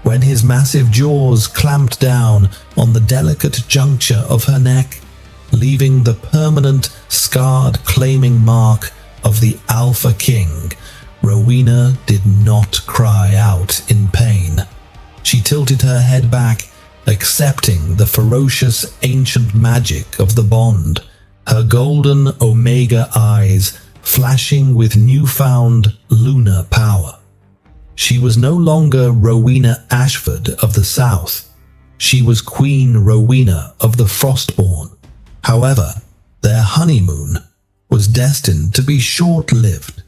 When his massive jaws clamped down on the delicate juncture of her neck, leaving the permanent, scarred claiming mark of the Alpha King, Rowena did not cry out in pain. She tilted her head back, accepting the ferocious ancient magic of the bond, her golden omega eyes flashing with newfound lunar power. She was no longer Rowena Ashford of the South. She was Queen Rowena of the Frostborn. However, their honeymoon was destined to be short-lived.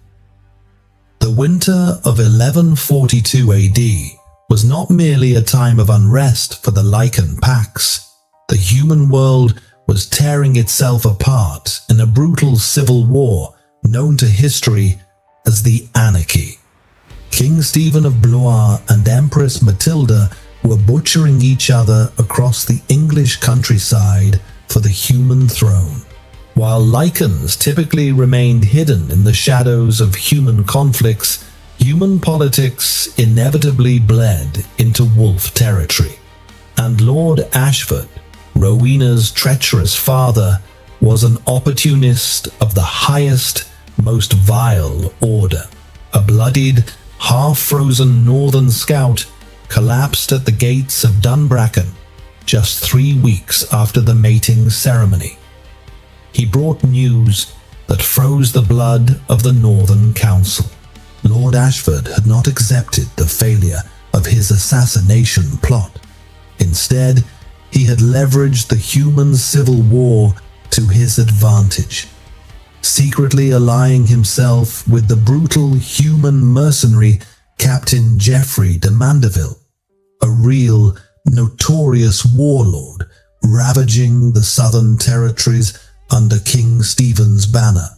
The winter of 1142 AD was not merely a time of unrest for the Lycan Pax. The human world was tearing itself apart in a brutal civil war known to history as the Anarchy. King Stephen of Blois and Empress Matilda were butchering each other across the English countryside for the human throne. While Lycans typically remained hidden in the shadows of human conflicts, human politics inevitably bled into wolf territory. And Lord Ashford, Rowena's treacherous father, was an opportunist of the highest, most vile order. A bloodied, half-frozen northern scout collapsed at the gates of Dunbracken just 3 weeks after the mating ceremony. He brought news that froze the blood of the Northern Council. Lord Ashford had not accepted the failure of his assassination plot. Instead, he had leveraged the human civil war to his advantage, secretly allying himself with the brutal human mercenary Captain Geoffrey de Mandeville, a real, notorious warlord ravaging the southern territories under King Stephen's banner.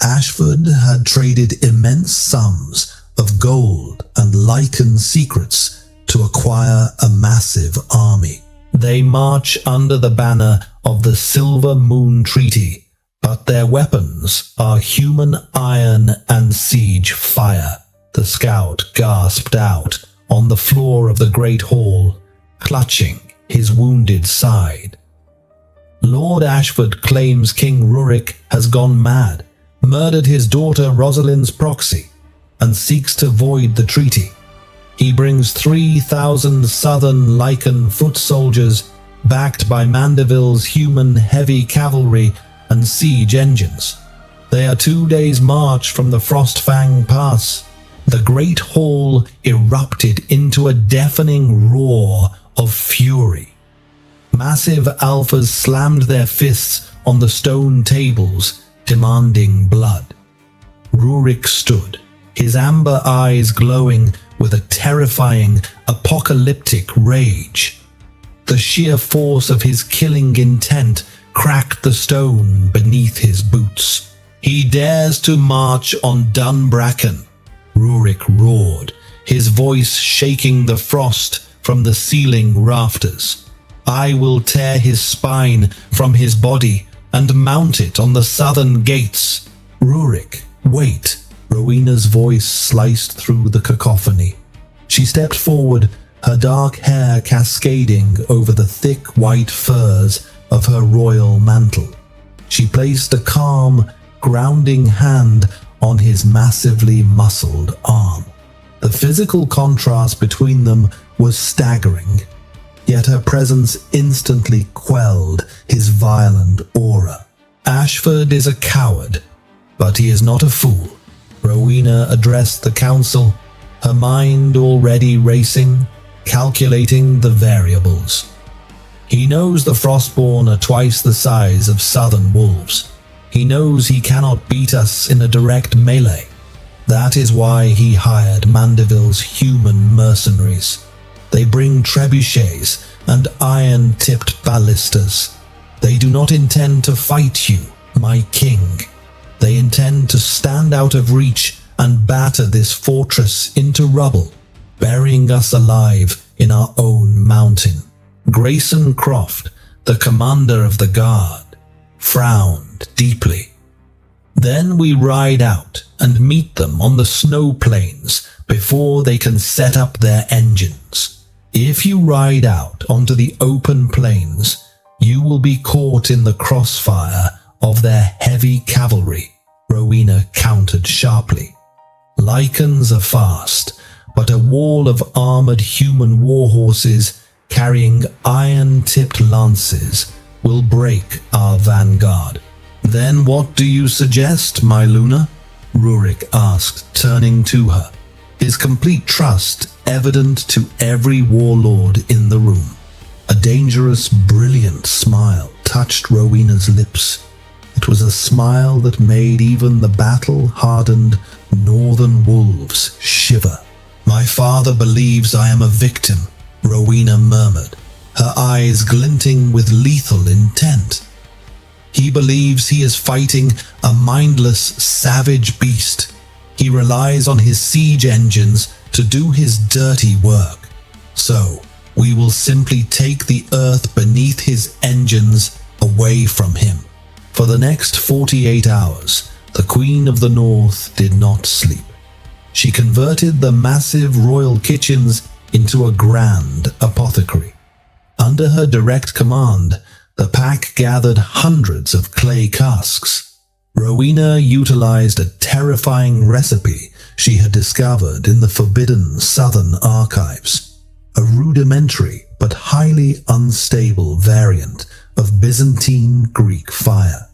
Ashford had traded immense sums of gold and Lycan secrets to acquire a massive army. They march under the banner of the Silver Moon Treaty, but their weapons are human iron and siege fire. The scout gasped out on the floor of the Great Hall, clutching his wounded side. Lord Ashford claims King Rurik has gone mad, murdered his daughter Rosalind's proxy, and seeks to void the treaty. He brings 3,000 southern Lycan foot soldiers, backed by Mandeville's human heavy cavalry and siege engines. They are 2 days' march from the Frostfang Pass. The Great Hall erupted into a deafening roar of fury. Massive alphas slammed their fists on the stone tables, demanding blood. Rurik stood, his amber eyes glowing with a terrifying, apocalyptic rage. The sheer force of his killing intent cracked the stone beneath his boots. "He dares to march on Dunbracken," Rurik roared, his voice shaking the frost from the ceiling rafters. "I will tear his spine from his body and mount it on the southern gates." "Rurik, wait." Rowena's voice sliced through the cacophony. She stepped forward, her dark hair cascading over the thick white furs of her royal mantle. She placed a calm, grounding hand on his massively muscled arm. The physical contrast between them was staggering, yet her presence instantly quelled his violent aura. "Ashford is a coward, but he is not a fool," Rowena addressed the council, her mind already racing, calculating the variables. "He knows the Frostborn are twice the size of southern wolves. He knows he cannot beat us in a direct melee. That is why he hired Mandeville's human mercenaries. They bring trebuchets and iron-tipped ballistas. They do not intend to fight you, my king. They intend to stand out of reach and batter this fortress into rubble, burying us alive in our own mountain." Grayson Croft, the commander of the guard, frowned deeply. "Then we ride out and meet them on the snow plains before they can set up their engines. If you ride out onto the open plains, you will be caught in the crossfire of their heavy cavalry," Rowena countered sharply. Lycans are fast, but a wall of armored human warhorses carrying iron-tipped lances will break our vanguard. Then what do you suggest, my Luna? Rurik asked, turning to her, his complete trust evident to every warlord in the room. A dangerous, brilliant smile touched Rowena's lips. It was a smile that made even the battle-hardened northern wolves shiver. My father believes I am a victim, Rowena murmured, her eyes glinting with lethal intent. He believes he is fighting a mindless, savage beast. He relies on his siege engines to do his dirty work. So, we will simply take the earth beneath his engines away from him. For the next 48 hours, the Queen of the North did not sleep. She converted the massive royal kitchens into a grand apothecary. Under her direct command, the pack gathered hundreds of clay casks. Rowena utilized a terrifying recipe she had discovered in the forbidden southern archives, a rudimentary but highly unstable variant of Byzantine Greek fire.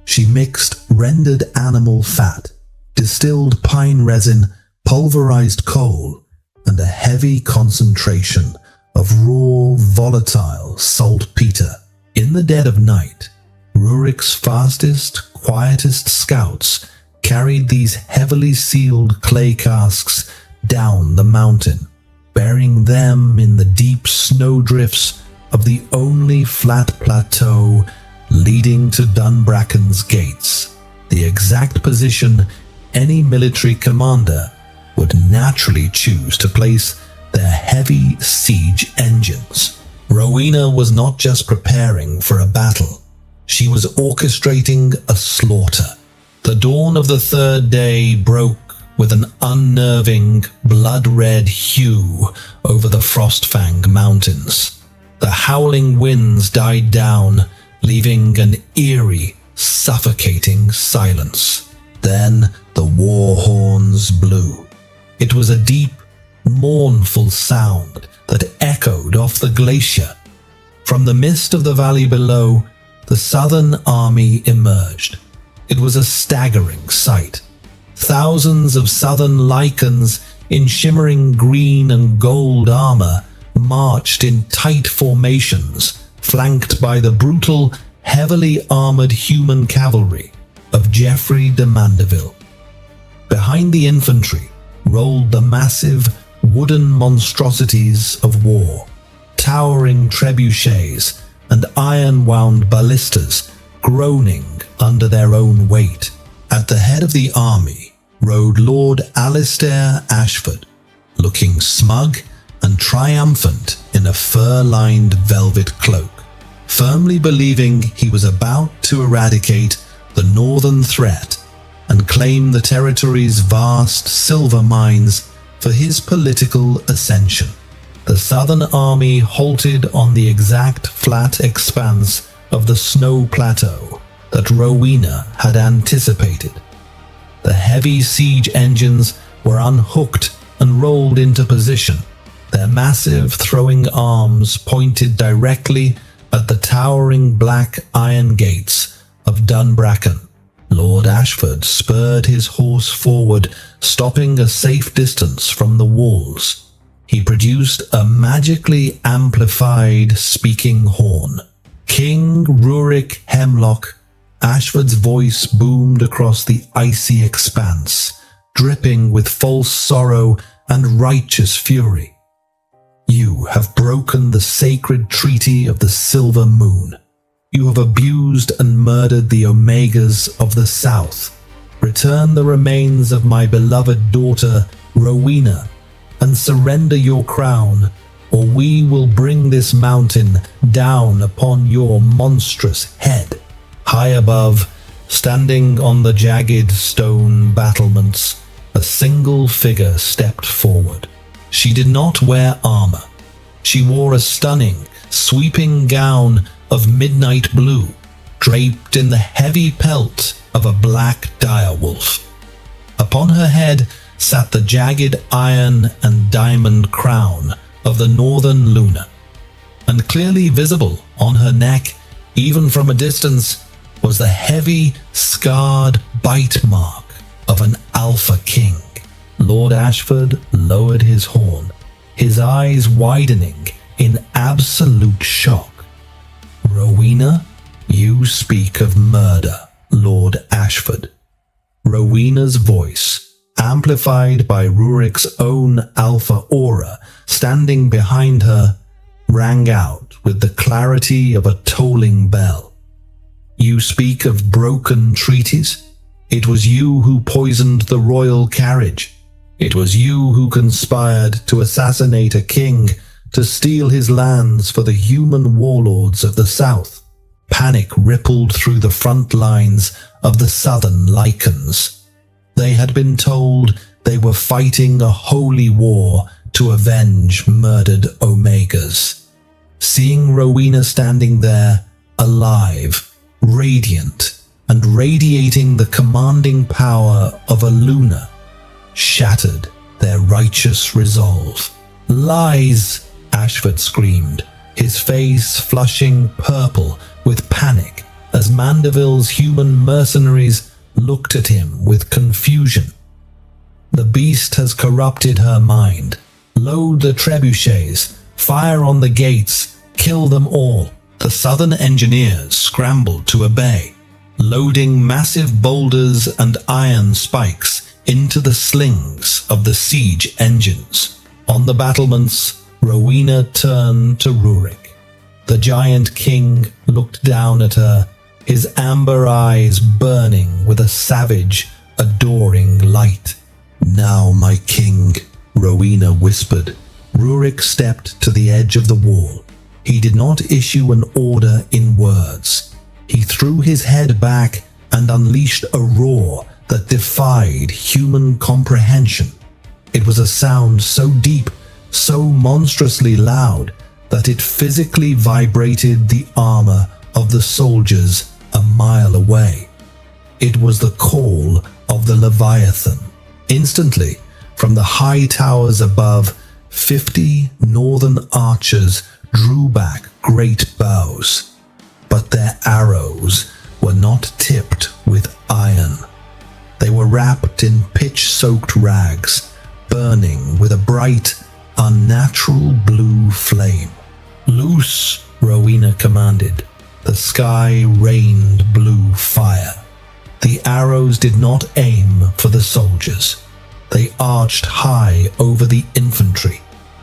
She mixed rendered animal fat, distilled pine resin, pulverized coal, and a heavy concentration of raw, volatile saltpeter. In the dead of night, Rurik's fastest, quietest scouts carried these heavily sealed clay casks down the mountain, burying them in the deep snowdrifts of the only flat plateau leading to Dunbracken's gates, the exact position any military commander would naturally choose to place their heavy siege engines. Rowena was not just preparing for a battle, she was orchestrating a slaughter. The dawn of the third day broke with an unnerving, blood-red hue over the Frostfang Mountains. The howling winds died down, leaving an eerie, suffocating silence. Then the war horns blew. It was a deep, mournful sound that echoed off the glacier. From the mist of the valley below, the southern army emerged. It was a staggering sight. Thousands of southern Lycans in shimmering green and gold armor marched in tight formations, flanked by the brutal, heavily armored human cavalry of Geoffrey de Mandeville. Behind the infantry rolled the massive, wooden monstrosities of war, towering trebuchets and iron-wound ballistas groaning under their own weight. At the head of the army rode Lord Alistair Ashford, looking smug and triumphant in a fur-lined velvet cloak, firmly believing he was about to eradicate the northern threat and claim the territory's vast silver mines for his political ascension. The southern army halted on the exact flat expanse of the snow plateau that Rowena had anticipated. The heavy siege engines were unhooked and rolled into position, their massive throwing arms pointed directly at the towering black iron gates of Dunbracken. Lord Ashford spurred his horse forward, stopping a safe distance from the walls. He produced a magically amplified speaking horn. King Rurik Hemlock, Ashford's voice boomed across the icy expanse, dripping with false sorrow and righteous fury. You have broken the sacred treaty of the Silver Moon. You have abused and murdered the Omegas of the South. Return the remains of my beloved daughter, Rowena, and surrender your crown, or we will bring this mountain down upon your monstrous head. High above, standing on the jagged stone battlements, a single figure stepped forward. She did not wear armor. She wore a stunning, sweeping gown of midnight blue, draped in the heavy pelt of a black direwolf. Upon Upon her head sat the jagged iron and diamond crown of the northern Luna, and clearly visible on her neck, even from a distance, was the heavy, scarred bite mark of an Alpha King. Lord Ashford lowered his horn, his eyes widening in absolute shock. "Rowena, you speak of murder, Lord Ashford." Rowena's voice, amplified by Rurik's own alpha aura standing behind her, rang out with the clarity of a tolling bell. "You speak of broken treaties? It was you who poisoned the royal carriage. It was you who conspired to assassinate a king, to steal his lands for the human warlords of the south." Panic rippled through the front lines of the southern Lycans. They had been told they were fighting a holy war to avenge murdered Omegas. Seeing Rowena standing there, alive, radiant, and radiating the commanding power of a Luna, shattered their righteous resolve. "Lies!" Ashford screamed, his face flushing purple with panic as Mandeville's human mercenaries looked at him with confusion. "The beast has corrupted her mind. Load the trebuchets, fire on the gates, kill them all." The southern engineers scrambled to obey, loading massive boulders and iron spikes into the slings of the siege engines. On the battlements, Rowena turned to Rurik. The giant king looked down at her, his amber eyes burning with a savage, adoring light. "Now, my king," Rowena whispered. Rurik stepped to the edge of the wall. He did not issue an order in words. He threw his head back and unleashed a roar that defied human comprehension. It was a sound so deep, so monstrously loud, that it physically vibrated the armor of the soldiers a mile away. It was the call of the Leviathan. Instantly, from the high towers above, 50 northern archers drew back great bows, but their arrows were not tipped with iron. They were wrapped in pitch-soaked rags, burning with a bright, unnatural blue flame. "Loose!" Rowena commanded. The sky rained blue fire. The arrows did not aim for the soldiers. They arched high over the infantry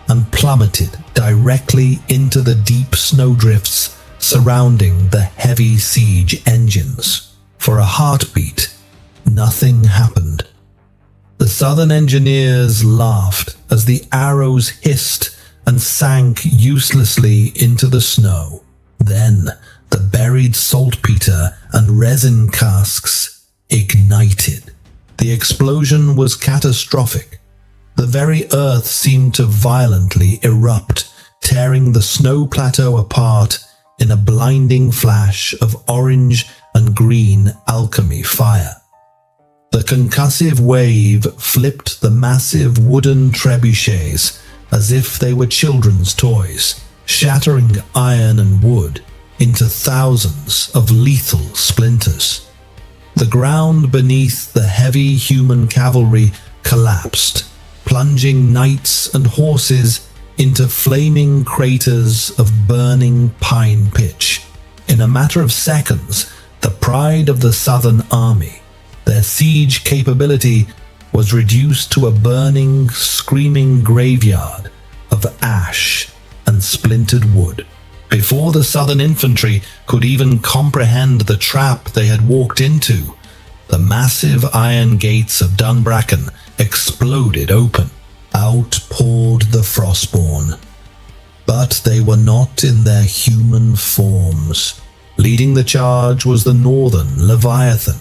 and plummeted directly into the deep snowdrifts surrounding the heavy siege engines. For a heartbeat, nothing happened. The southern engineers laughed as the arrows hissed and sank uselessly into the snow. Then the buried saltpeter and resin casks ignited. The explosion was catastrophic. The very earth seemed to violently erupt, tearing the snow plateau apart in a blinding flash of orange and green alchemy fire. The concussive wave flipped the massive wooden trebuchets as if they were children's toys, shattering iron and wood into thousands of lethal splinters. The ground beneath the heavy human cavalry collapsed, plunging knights and horses into flaming craters of burning pine pitch. In a matter of seconds, the pride of the Southern Army, their siege capability, was reduced to a burning, screaming graveyard of ash and splintered wood. Before the Southern infantry could even comprehend the trap they had walked into, the massive iron gates of Dunbracken exploded open. Out poured the Frostborn. But they were not in their human forms. Leading the charge was the northern Leviathan.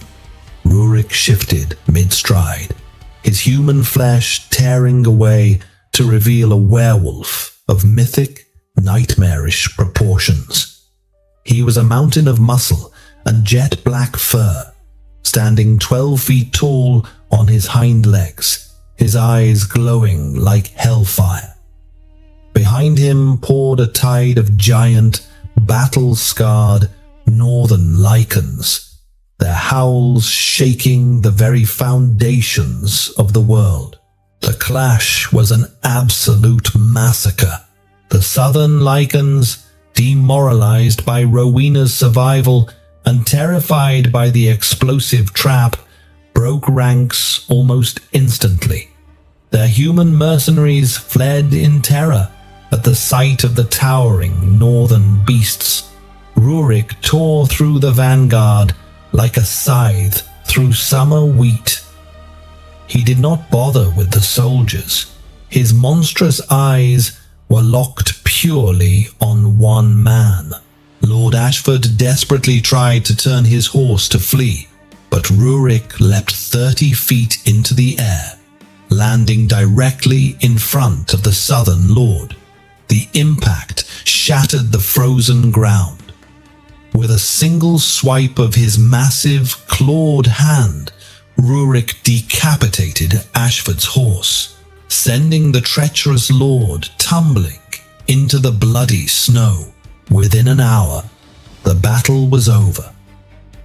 Rurik shifted mid-stride, his human flesh tearing away to reveal a werewolf of mythic, nightmarish proportions. He was a mountain of muscle and jet black fur, standing 12 feet tall on his hind legs, his eyes glowing like hellfire. Behind him poured a tide of giant, battle-scarred northern lycans, their howls shaking the very foundations of the world. The clash was an absolute massacre. The southern lycans, demoralized by Rowena's survival and terrified by the explosive trap, broke ranks almost instantly. Their human mercenaries fled in terror at the sight of the towering northern beasts. Rurik tore through the vanguard like a scythe through summer wheat. He did not bother with the soldiers. His monstrous eyes were locked purely on one man. Lord Ashford desperately tried to turn his horse to flee, but Rurik leapt 30 feet into the air, landing directly in front of the southern lord. The impact shattered the frozen ground. With a single swipe of his massive, clawed hand, Rurik decapitated Ashford's horse, sending the treacherous lord tumbling into the bloody snow. Within an hour, the battle was over.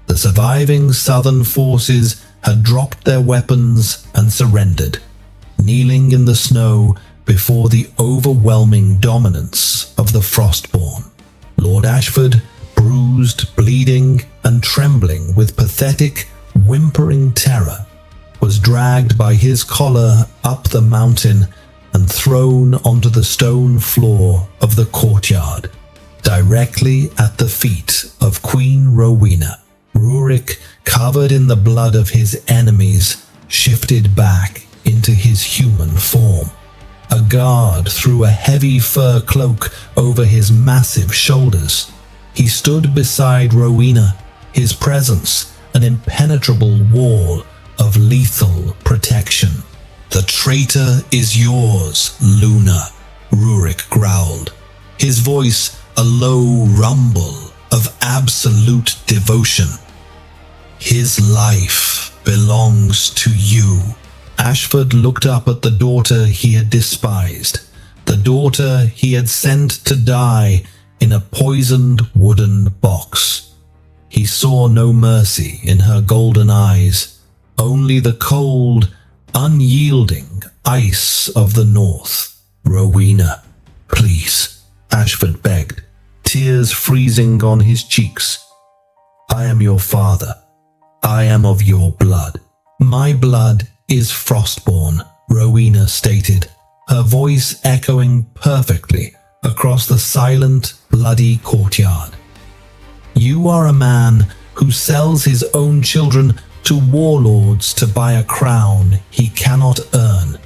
The surviving southern forces had dropped their weapons and surrendered, kneeling in the snow before the overwhelming dominance of the Frostborn. Lord Ashford, bruised, bleeding, and trembling with pathetic, whimpering terror, was dragged by his collar up the mountain and thrown onto the stone floor of the courtyard, directly at the feet of Queen Rowena. Rurik, covered in the blood of his enemies, shifted back into his human form. A guard threw a heavy fur cloak over his massive shoulders. He stood beside Rowena, his presence an impenetrable wall of lethal protection. "The traitor is yours, Luna," Rurik growled, his voice a low rumble of absolute devotion. "His life belongs to you." Ashford looked up at the daughter he had despised, the daughter he had sent to die in a poisoned wooden box. He saw no mercy in her golden eyes, only the cold, unyielding ice of the north. "Rowena, please," Ashford begged, tears freezing on his cheeks. "I am your father. I am of your blood." "My blood is Frostborn," Rowena stated, her voice echoing perfectly across the silent, bloody courtyard. "You are a man who sells his own children to warlords to buy a crown he cannot earn.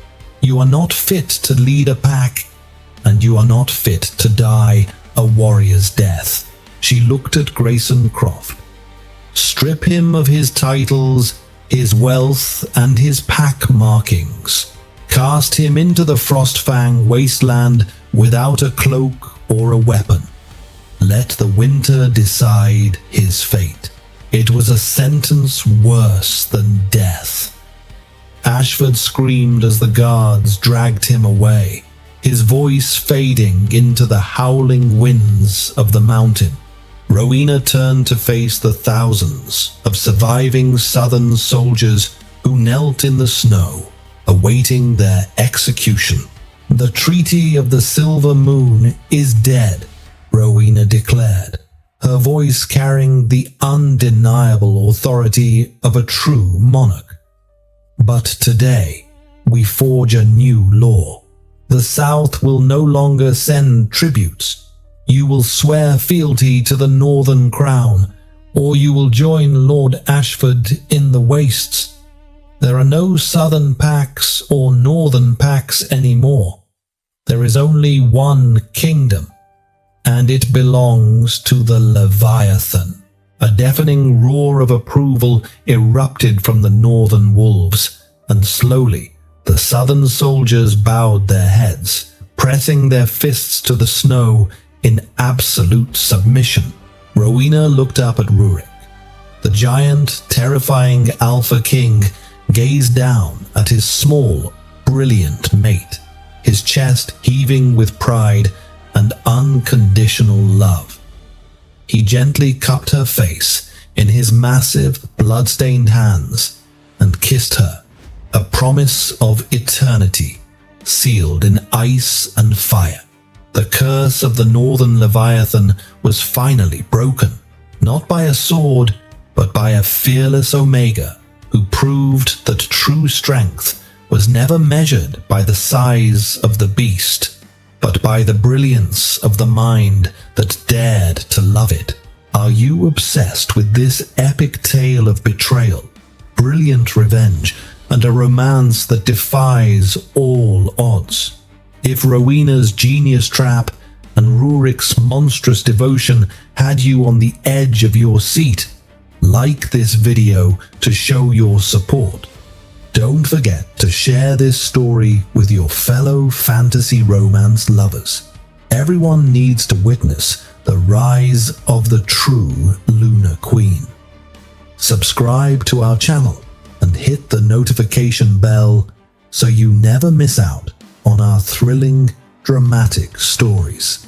You are not fit to lead a pack, and you are not fit to die a warrior's death." She looked at Grayson Croft. "Strip him of his titles, his wealth, and his pack markings. Cast him into the Frostfang wasteland without a cloak or a weapon. Let the winter decide his fate." It was a sentence worse than death. Ashford screamed as the guards dragged him away, his voice fading into the howling winds of the mountain. Rowena turned to face the thousands of surviving southern soldiers who knelt in the snow, awaiting their execution. "The Treaty of the Silver Moon is dead," Rowena declared, her voice carrying the undeniable authority of a true monarch. "But today, we forge a new law. The South will no longer send tributes. You will swear fealty to the Northern Crown, or you will join Lord Ashford in the wastes. There are no Southern packs or Northern packs anymore. There is only one kingdom, and it belongs to the Leviathan." A deafening roar of approval erupted from the northern wolves, and slowly the southern soldiers bowed their heads, pressing their fists to the snow in absolute submission. Rowena looked up at Rurik. The giant, terrifying Alpha King gazed down at his small, brilliant mate, his chest heaving with pride and unconditional love. He gently cupped her face in his massive, blood-stained hands and kissed her, a promise of eternity sealed in ice and fire. The curse of the Northern Leviathan was finally broken, not by a sword, but by a fearless Omega who proved that true strength was never measured by the size of the beast, but by the brilliance of the mind that dared to love it. Are you obsessed with this epic tale of betrayal, brilliant revenge, and a romance that defies all odds? If Rowena's genius trap and Rurik's monstrous devotion had you on the edge of your seat, like this video to show your support. Don't forget to share this story with your fellow fantasy romance lovers. Everyone needs to witness the rise of the true Lunar Queen. Subscribe to our channel and hit the notification bell so you never miss out on our thrilling, dramatic stories.